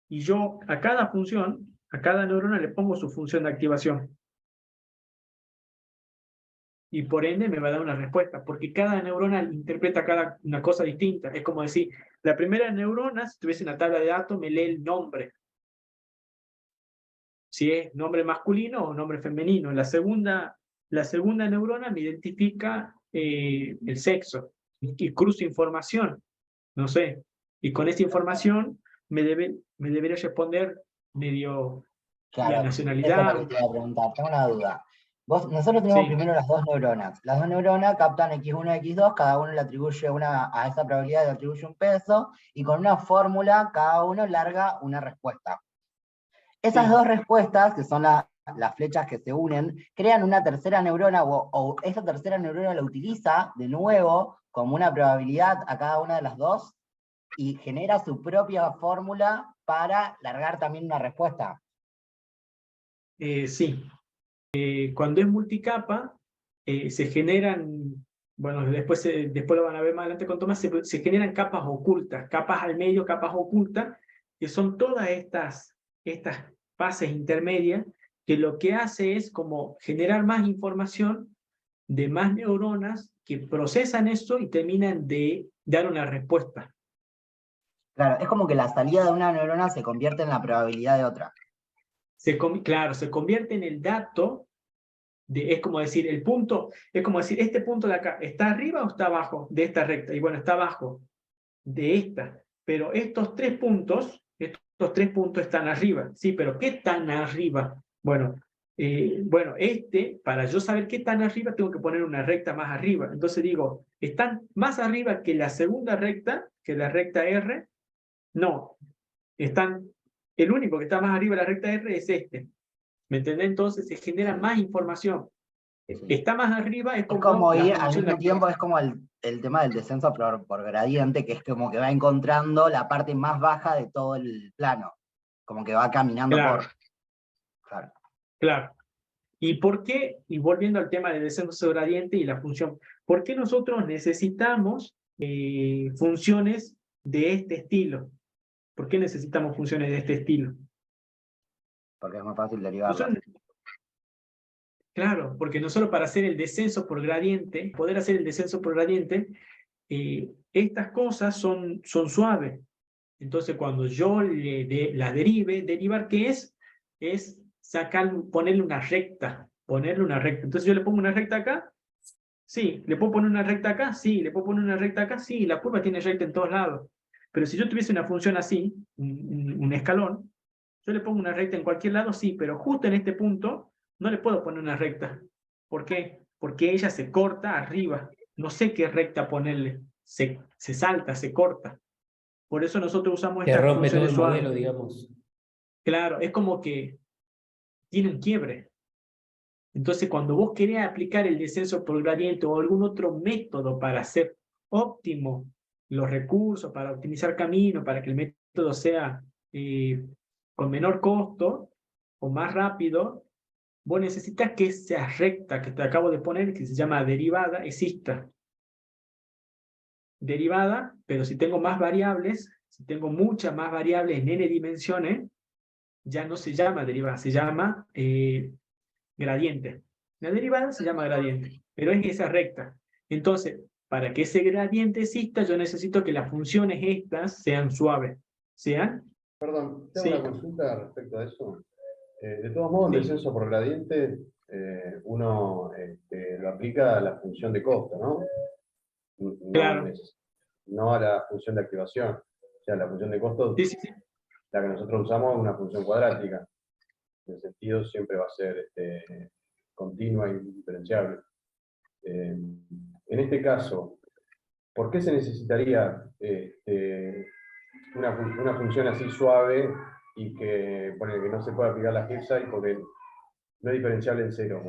Y yo a cada función, a cada neurona le pongo su función de activación. Y por ende me va a dar una respuesta, porque cada neurona interpreta una cosa distinta. Es como decir, la primera neurona, si tuviese una tabla de datos, me lee el nombre. Si es nombre masculino o nombre femenino. La segunda neurona me identifica el sexo y cruzo información, no sé. Y con esta información me debería responder medio la Claro, eso nacionalidad. es lo que te iba a preguntar, tengo una duda. Nosotros tenemos Sí. primero las dos neuronas. Las dos neuronas captan X1 y X2, cada uno le atribuye a esa probabilidad le atribuye un peso, y con una fórmula cada uno larga una respuesta. Esas dos respuestas, que son las flechas que se unen, crean una tercera neurona, o esa tercera neurona la utiliza de nuevo como una probabilidad a cada una de las dos, y genera su propia fórmula para largar también una respuesta. Sí. Cuando es multicapa, se generan, bueno, después lo van a ver más adelante con Tomás, se generan capas ocultas, capas al medio, capas ocultas, que son todas estas fases intermedias, que lo que hace es como generar más información de más neuronas que procesan eso y terminan de dar una respuesta. Claro, es como que la salida de una neurona se convierte en la probabilidad de otra. Claro, se convierte en el dato, es como decir, el punto, es como decir, este punto de acá, ¿está arriba o está abajo de esta recta? Y bueno, está abajo de esta, pero estos tres puntos están arriba, sí, pero ¿qué tan arriba? Bueno, para yo saber qué tan arriba, tengo que poner una recta más arriba. Entonces digo, ¿están más arriba que la segunda recta, que la recta R? No, el único que está más arriba de la recta R es este. ¿Me entendés? Entonces se genera más información. Está más arriba, es como ir al mismo tiempo, es como el tema del descenso por gradiente, que es como que va encontrando la parte más baja de todo el plano. Como que va caminando claro. Claro. Claro. ¿Y por qué? Y volviendo al tema del descenso gradiente y la función, ¿por qué nosotros necesitamos funciones de este estilo? ¿Por qué necesitamos funciones de este estilo? Porque es más fácil derivarlo. Claro, porque no solo para hacer el descenso por gradiente, poder hacer el descenso por gradiente, estas cosas son suaves. Entonces, cuando yo las derivar, ¿qué es? Es ponerle una recta. ponerle una recta. Entonces yo le pongo una recta acá, sí. ¿Le puedo poner una recta acá? Sí. ¿Le puedo poner una recta acá? Sí. La curva tiene recta en todos lados. Pero si yo tuviese una función así, un escalón, yo le pongo una recta en cualquier lado, sí, pero justo en este punto no le puedo poner una recta. ¿Por qué? Porque ella se corta arriba. No sé qué recta ponerle. Se salta, se corta. Por eso nosotros usamos Te estas rompe todo funciones el suaves. modelo, digamos. Claro, es como que tiene un quiebre. Entonces, cuando vos querés aplicar el descenso por gradiente o algún otro método para hacer óptimo los recursos, para optimizar camino, para que el método sea con menor costo o más rápido, vos necesitas que esa recta que te acabo de poner, que se llama derivada, exista. Derivada, pero si tengo más variables, si tengo muchas más variables en n dimensiones, ya no se llama derivada, se llama gradiente. La derivada se llama gradiente, pero es esa recta. Entonces, para que ese gradiente exista, yo necesito que las funciones estas sean suaves. ¿Sean? Perdón, tengo Sí. una consulta respecto a eso. De todos modos, el Sí. descenso por gradiente, uno lo aplica a la función de costo, ¿no? Claro. No a la función de activación. O sea, la función de costo, Sí, sí, sí. la que nosotros usamos es una función cuadrática. En el sentido siempre va a ser continua y diferenciable. En este caso, ¿por qué se necesitaría una función así suave y que no se pueda aplicar la Hillside porque no es diferenciable en cero?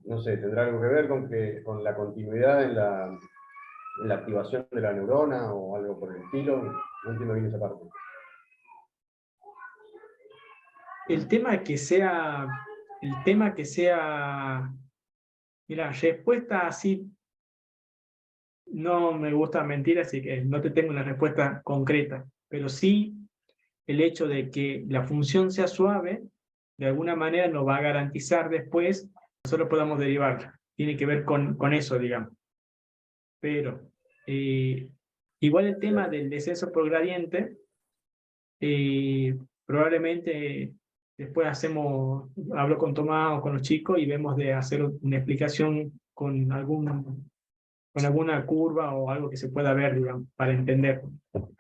No sé, ¿tendrá algo que ver con la continuidad en la activación de la neurona o algo por el estilo? No entiendo bien esa parte. El tema que sea, mira, respuesta así, no me gusta mentir, así que no te tengo una respuesta concreta, pero sí el hecho de que la función sea suave, de alguna manera nos va a garantizar después que nosotros podamos derivarla. Tiene que ver con eso, digamos. Pero igual el tema del descenso por gradiente, probablemente después hablo con Tomás o con los chicos y vemos de hacer una explicación con alguna curva o algo que se pueda ver, digamos, para entender.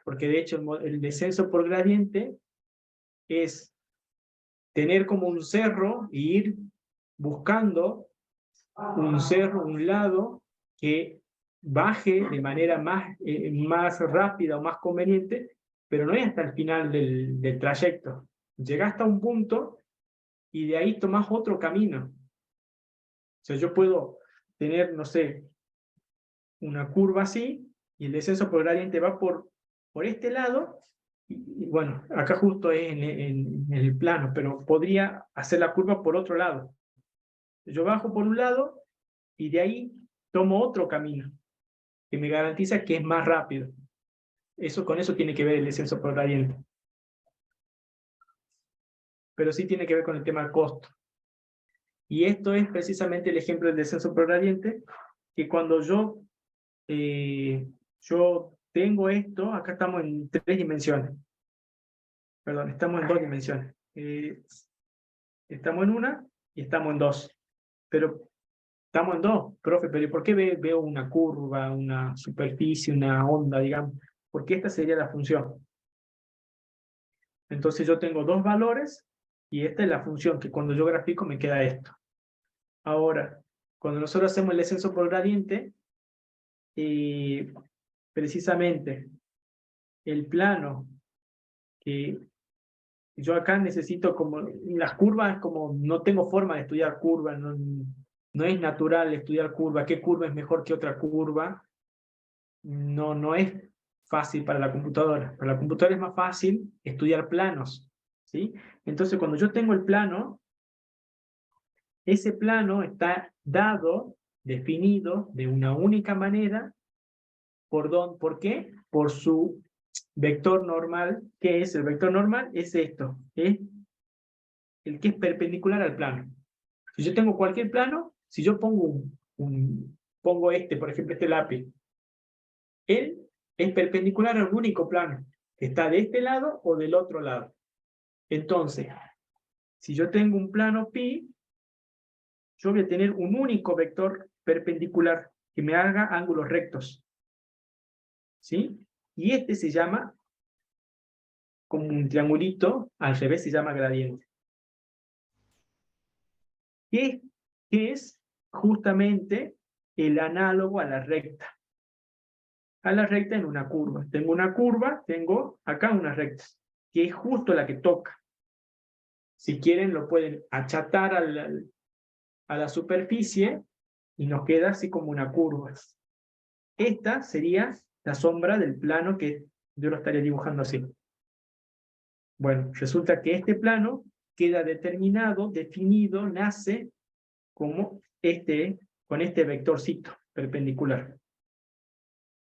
Porque de hecho el descenso por gradiente es tener como un cerro e ir buscando un cerro, un lado que baje de manera más rápida o más conveniente, pero no es hasta el final del trayecto. Llega hasta un punto y de ahí tomás otro camino. O sea, yo puedo tener, no sé, una curva así, y el descenso por gradiente va por este lado, y bueno, acá justo es en el plano, pero podría hacer la curva por otro lado. Yo bajo por un lado, y de ahí tomo otro camino, que me garantiza que es más rápido. Con eso tiene que ver el descenso por gradiente. Pero sí tiene que ver con el tema del costo. Y esto es precisamente el ejemplo del descenso por gradiente, que cuando yo tengo esto, acá estamos en 3 dimensiones. Perdón, estamos en 2 dimensiones. Estamos en una y estamos en 2. Pero estamos en 2, profe, pero ¿por qué veo una curva, una superficie, una onda, digamos? Porque esta sería la función. Entonces yo tengo 2 valores y esta es la función, que cuando yo grafico me queda esto. Ahora, cuando nosotros hacemos el descenso por gradiente, precisamente el plano que yo acá necesito, como las curvas, como no tengo forma de estudiar curvas, no es natural estudiar curva, qué curva es mejor que otra curva, no es fácil para la computadora. Para la computadora es más fácil estudiar planos, ¿sí? Entonces cuando yo tengo el plano, ese plano está dado, definido de una única manera. ¿Por qué? Por su vector normal. ¿Qué es el vector normal? Es esto, es el que es perpendicular al plano. Si yo tengo cualquier plano, si yo pongo pongo por ejemplo, este lápiz, él es perpendicular al único plano, que está de este lado o del otro lado. Entonces, Si yo tengo un plano pi, yo voy a tener un único vector perpendicular que me haga ángulos rectos. ¿Sí? Y este se llama, como un triangulito, al revés se llama gradiente. Que es justamente el análogo a la recta. A la recta en una curva. Tengo una curva, tengo acá una recta, que es justo la que toca. Si quieren lo pueden achatar a la superficie y nos queda así como una curva. Esta sería la sombra del plano que yo lo estaría dibujando así. Bueno, resulta que este plano queda determinado, definido, nace como con este vectorcito perpendicular.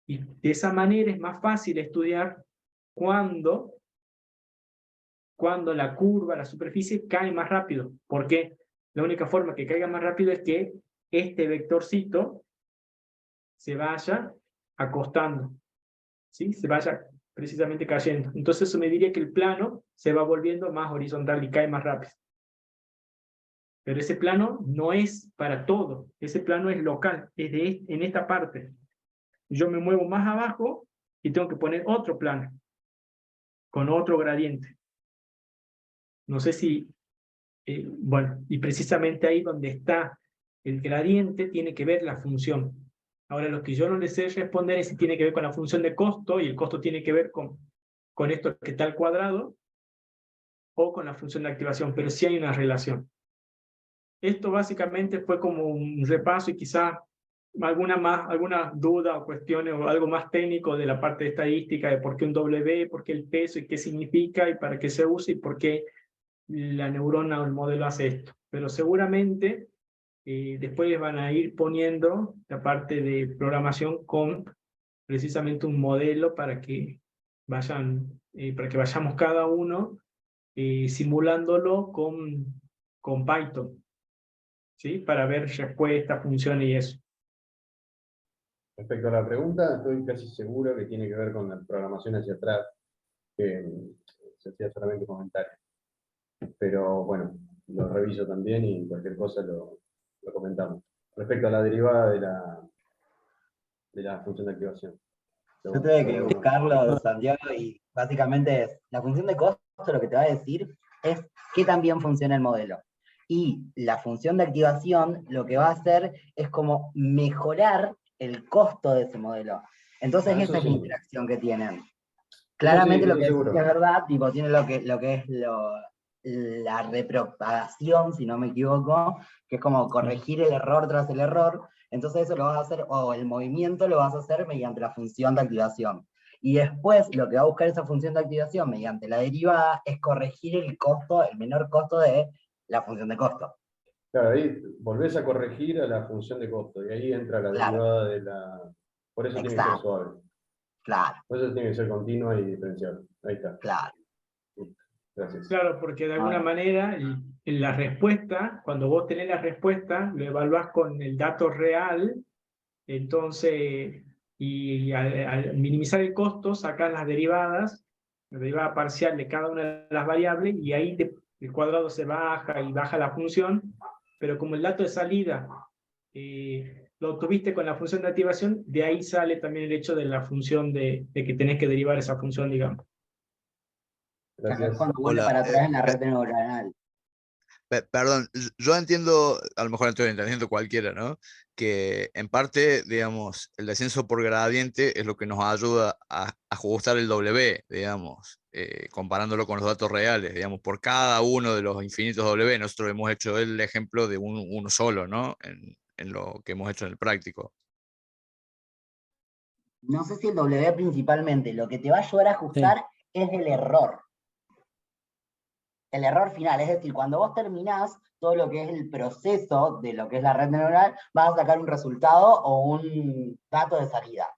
Y de esa manera es más fácil estudiar cuando la curva, la superficie, cae más rápido. ¿Por qué? La única forma que caiga más rápido es que este vectorcito se vaya acostando, ¿sí? Se vaya precisamente cayendo. Entonces eso me diría que el plano se va volviendo más horizontal y cae más rápido. Pero ese plano no es para todo, ese plano es local, es en esta parte. Yo me muevo más abajo y tengo que poner otro plano, con otro gradiente. No sé si, bueno, y precisamente ahí donde está el gradiente tiene que ver la función. Ahora lo que yo no les sé responder es si tiene que ver con la función de costo, y el costo tiene que ver con esto que está al cuadrado, o con la función de activación, pero sí hay una relación. Esto básicamente fue como un repaso y quizá alguna duda o cuestiones o algo más técnico de la parte de estadística, de por qué un W, por qué el peso y qué significa y para qué se usa y por qué la neurona o el modelo hace esto. Pero seguramente después van a ir poniendo la parte de programación con precisamente un modelo para que vayamos cada uno simulándolo con Python, ¿sí? Para ver respuesta, funciones y eso. Respecto a la pregunta, estoy casi seguro que tiene que ver con la programación hacia atrás, que se hacía solamente comentarios. Pero bueno, lo reviso también y cualquier cosa lo comentamos. Respecto a la derivada de la función de activación. Yo tuve que buscarlo, Santiago, y básicamente es, la función de costo lo que te va a decir es qué tan bien funciona el modelo. Y la función de activación lo que va a hacer es como mejorar el costo de ese modelo. Entonces esa es la interacción que tienen. Claramente lo que es verdad, tipo, tiene lo que es la repropagación, si no me equivoco, que es como corregir el error tras el error. Entonces eso lo vas a hacer, o el movimiento lo vas a hacer mediante la función de activación. Y después lo que va a buscar esa función de activación mediante la derivada es corregir el costo, el menor costo de la función de costo. Claro, ahí volvés a corregir a la función de costo, y ahí entra la derivada de la... Por eso tiene que ser suave. Claro. Por eso tiene que ser continua y diferencial. Ahí está. Claro. Gracias. Claro, porque de alguna manera en la respuesta, cuando vos tenés la respuesta, lo evaluás con el dato real, entonces, y al minimizar el costo, sacás las derivadas, la derivada parcial de cada una de las variables, y ahí el cuadrado se baja y baja la función, pero como el dato de salida lo obtuviste con la función de activación, de ahí sale también el hecho de la función de que tenés que derivar esa función, digamos. Gracias. Cuando vuelve para atrás en la red neuronal. Perdón, yo entiendo, a lo mejor estoy entendiendo cualquiera, ¿no? Que en parte, digamos, el descenso por gradiente es lo que nos ayuda a ajustar el W, digamos, comparándolo con los datos reales, digamos, por cada uno de los infinitos W. Nosotros hemos hecho el ejemplo de uno solo, ¿no? En lo que hemos hecho en el práctico. No sé si el W principalmente, lo que te va a ayudar a ajustar es el error. El error final, es decir, cuando vos terminás todo lo que es el proceso de lo que es la red neuronal, vas a sacar un resultado o un dato de salida.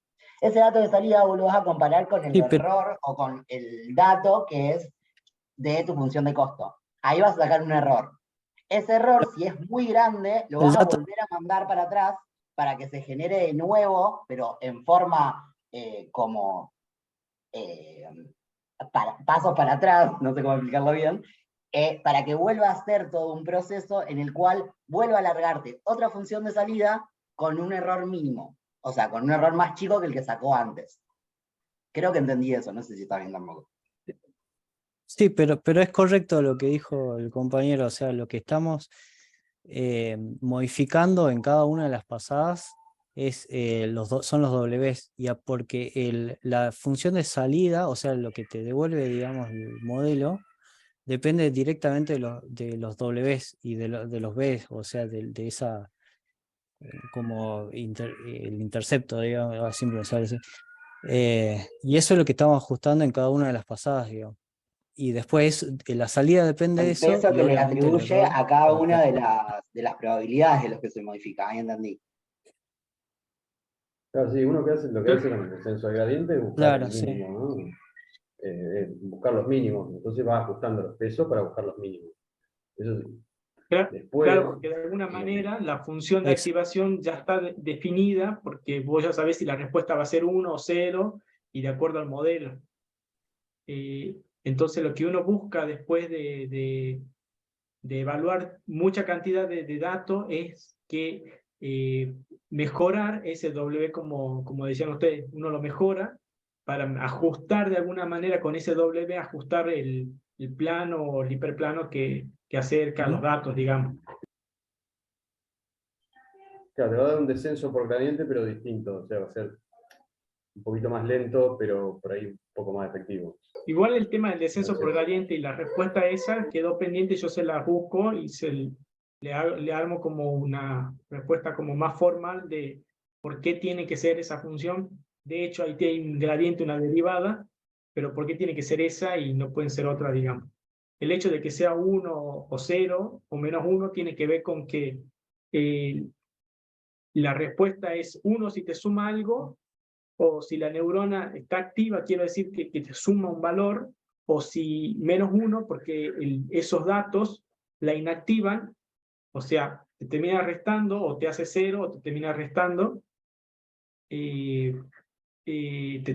Ese dato de salida vos lo vas a comparar con el error o con el dato que es de tu función de costo. Ahí vas a sacar un error. Ese error, si es muy grande, lo vas a volver a mandar para atrás para que se genere de nuevo, pero en forma pasos para atrás, no sé cómo explicarlo bien, para que vuelva a ser todo un proceso en el cual vuelva a largarte otra función de salida con un error mínimo. O sea, con un error más chico que el que sacó antes. Creo que entendí eso, no sé si está bien tampoco. Sí, pero es correcto lo que dijo el compañero, o sea, lo que estamos modificando en cada una de las pasadas es, son los Ws, porque la función de salida, o sea, lo que te devuelve, digamos, el modelo, depende directamente de los Ws y de los Bs, o sea, de esa, como el intercepto, digamos, siempre me sale así. Y eso es lo que estamos ajustando en cada una de las pasadas, digamos. Y después la salida depende de El eso peso y que le obviamente el atribuye error a cada va a una estar. de las probabilidades de los que se modifica, ahí entendí. Claro, sí, uno que hace, lo que hace con el descenso al gradiente es buscar Claro, el sí. mínimo, ¿no? Buscar los mínimos. Entonces va ajustando los pesos para buscar los mínimos. Eso después, Claro, porque de alguna manera la función de activación ya está definida, porque vos ya sabés si la respuesta va a ser 1 o 0, y de acuerdo al modelo. Entonces lo que uno busca después de evaluar mucha cantidad de datos es que mejorar ese W, como decían ustedes, uno lo mejora para ajustar de alguna manera con ese W, ajustar el plano o el hiperplano que acerca a los datos, digamos. claro, te va a dar un descenso por gradiente, pero distinto. O sea, va a ser un poquito más lento, pero por ahí un poco más efectivo. Igual el tema del descenso por gradiente y la respuesta esa quedó pendiente, yo se la busco y le armo como una respuesta como más formal de por qué tiene que ser esa función. De hecho, ahí tiene un gradiente, una derivada, pero por qué tiene que ser esa y no pueden ser otra, digamos. El hecho de que sea 1 o 0 o -1 tiene que ver con que eh, la respuesta es 1 si te suma algo, o si la neurona está activa, quiero decir que te suma un valor, o si -1, porque esos datos la inactivan, o sea, te termina restando, o te hace 0, o te termina restando, te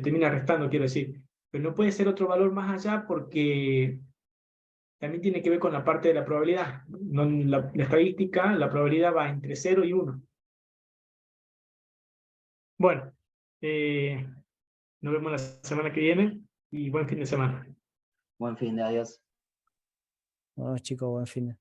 termina restando, quiero decir. Pero no puede ser otro valor más allá porque también tiene que ver con la parte de la probabilidad. No, la estadística, la probabilidad va entre 0 y 1. Bueno, nos vemos la semana que viene y buen fin de semana. Buen fin de adiós. Bueno, chicos, buen fin de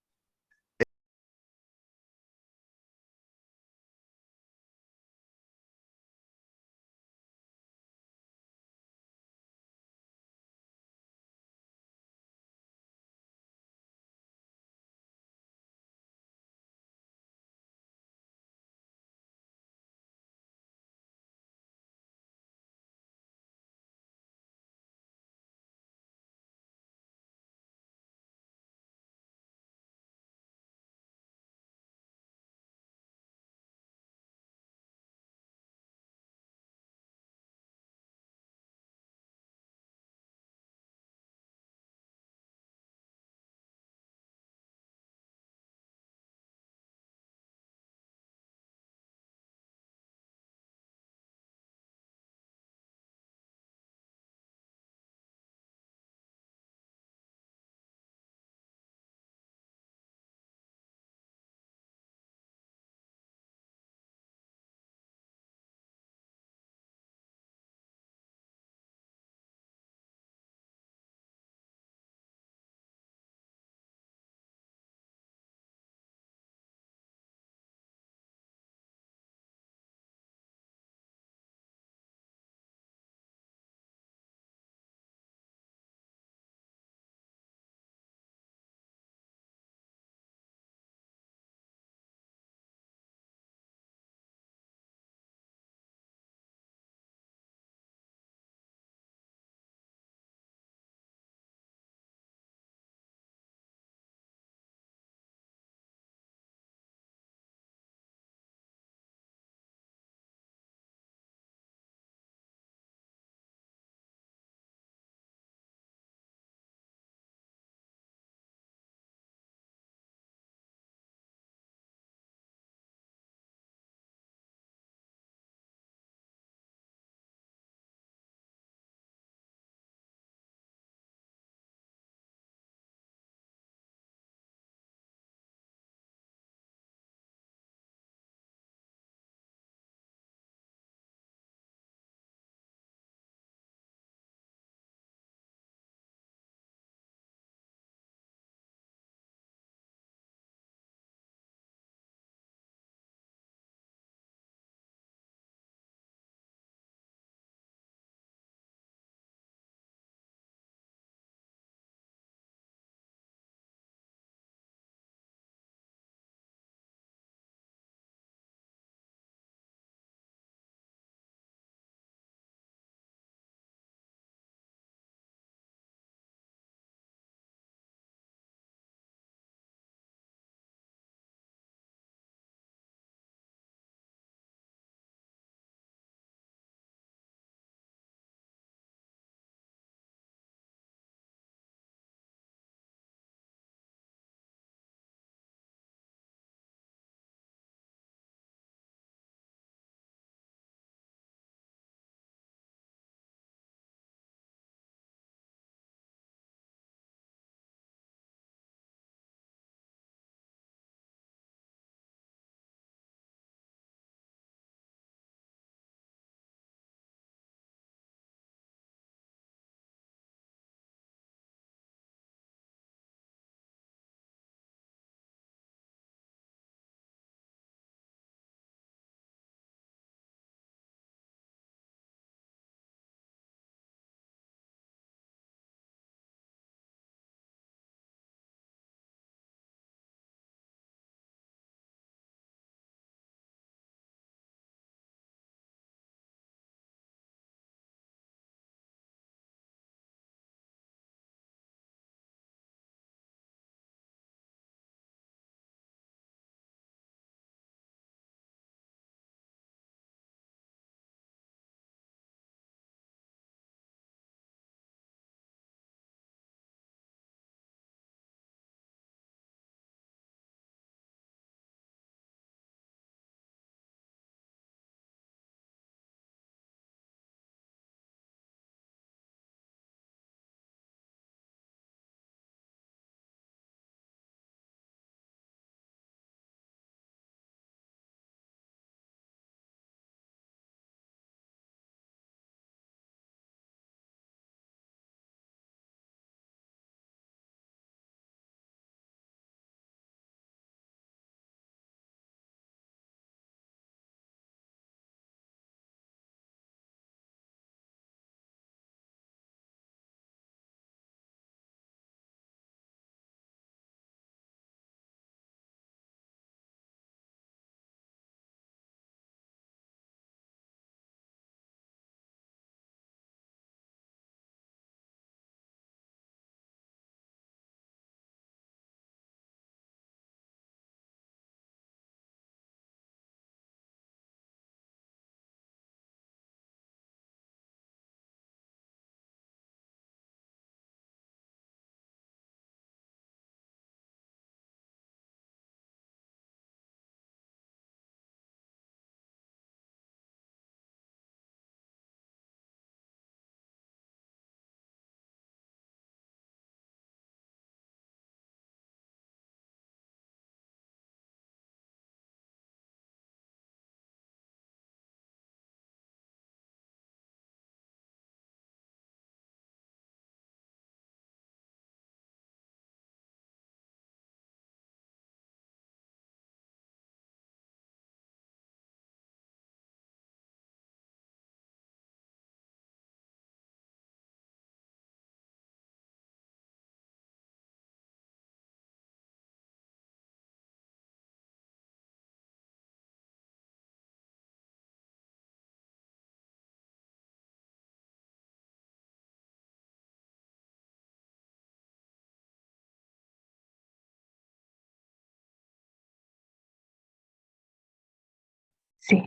Sí.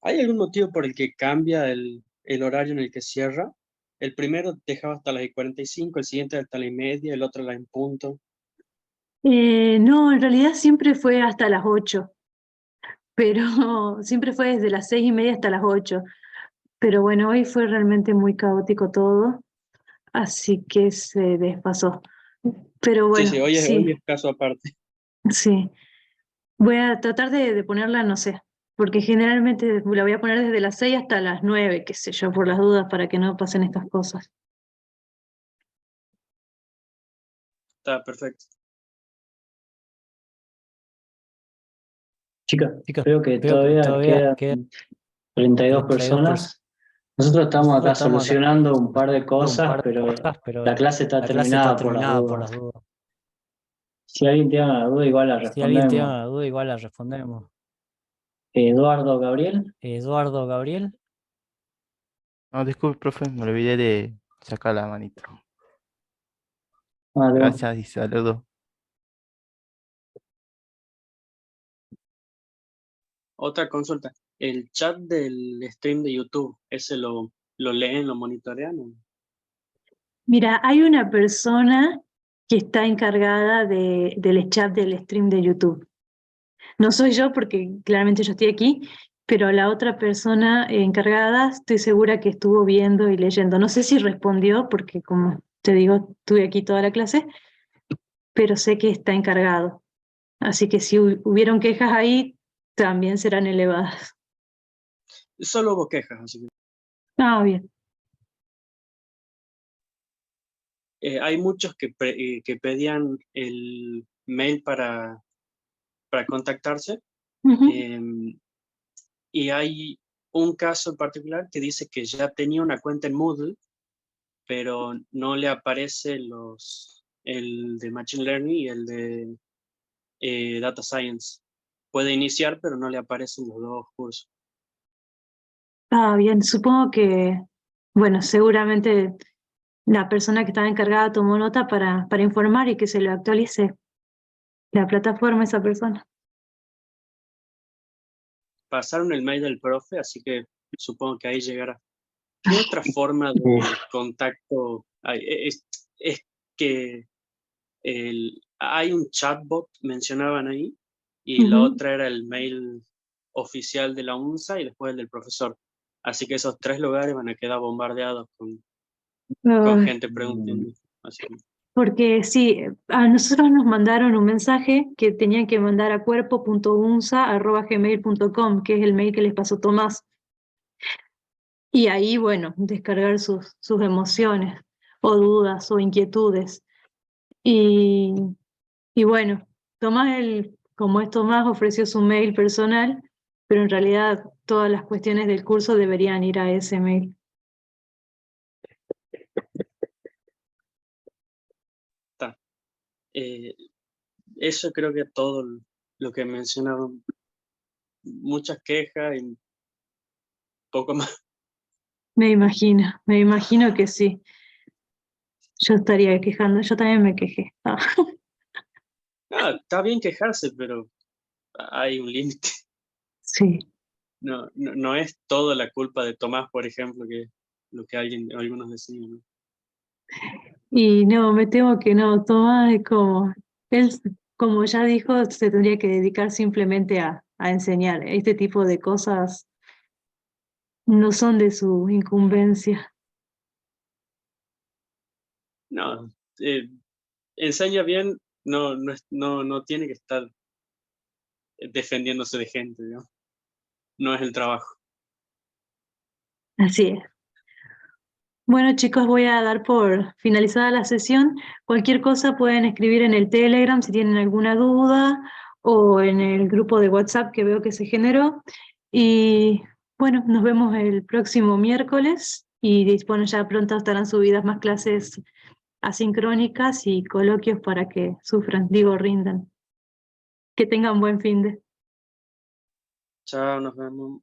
¿Hay algún motivo por el que cambia el horario en el que cierra? El primero dejaba hasta las 45, el siguiente hasta la 1:30, el otro en punto. No, en realidad siempre fue hasta las 8, pero siempre fue desde las 6:30 hasta las 8. Pero bueno, hoy fue realmente muy caótico todo, así que se desfasó. Pero bueno, Sí, hoy es caso aparte. sí. Voy a tratar de ponerla, no sé, porque generalmente la voy a poner desde las 6 hasta las 9, qué sé yo, por las dudas, para que no pasen estas cosas. Está perfecto. Chicas, Chicos, veo que veo que todavía quedan 32 personas. Nosotros estamos acá solucionando un par de cosas, pero la clase está terminada por las dudas. Si alguien tiene una duda, igual la Si alguien tiene respondemos. una duda, igual la respondemos. Eduardo Gabriel. Eduardo Gabriel. No, disculpe, profe, me olvidé de sacar la manito. Vale, Gracias y saludos. Otra consulta. ¿El chat del stream de YouTube, ese lo leen, lo monitorean? ¿O? Mira, hay una persona que está encargada del chat del stream de YouTube. No soy yo porque claramente yo estoy aquí, pero la otra persona encargada estoy segura que estuvo viendo y leyendo. No sé si respondió porque como te digo, estuve aquí toda la clase, pero sé que está encargado. Así que si hubieron quejas ahí, también serán elevadas. Solo hubo quejas, así que. Ah, bien. Hay muchos que pedían el mail para contactarse. Y hay un caso en particular que dice que ya tenía una cuenta en Moodle, pero no le aparece el de Machine Learning y el de Data Science. Puede iniciar, pero no le aparecen los dos cursos. Ah, bien, supongo que, bueno, seguramente la persona que estaba encargada tomó nota para informar y que se lo actualice la plataforma a esa persona. Pasaron el mail del profe, así que supongo que ahí llegará. ¿Qué otra forma de contacto hay? Es que hay un chatbot, mencionaban ahí, y la otra era el mail oficial de la UNSA y después el del profesor. Así que esos tres lugares van a quedar bombardeados con gente preguntando. Así que. Porque sí, a nosotros nos mandaron un mensaje que tenían que mandar a cuerpo.unsa@gmail.com, que es el mail que les pasó Tomás. Y ahí, bueno, descargar sus emociones, o dudas, o inquietudes. Y bueno, Tomás, como es Tomás, ofreció su mail personal, pero en realidad todas las cuestiones del curso deberían ir a ese mail. Eso creo que todo lo que mencionaron. Muchas quejas y poco más. Me imagino que sí. Yo estaría quejando, yo también me quejé. Está bien quejarse, pero hay un límite. Sí. No es toda la culpa de Tomás, por ejemplo, que lo que algunos decían, ¿no? Y no, me temo que no. Tomás es él, como ya dijo, se tendría que dedicar simplemente a enseñar. Este tipo de cosas no son de su incumbencia. No, enseña bien, no tiene que estar defendiéndose de gente, ¿no? No es el trabajo. Así es. Bueno, chicos, voy a dar por finalizada la sesión. Cualquier cosa pueden escribir en el Telegram si tienen alguna duda o en el grupo de WhatsApp que veo que se generó. Y bueno, nos vemos el próximo miércoles y bueno, ya pronto estarán subidas más clases asincrónicas y coloquios para que rindan. Que tengan buen fin de. Chao, nos vemos.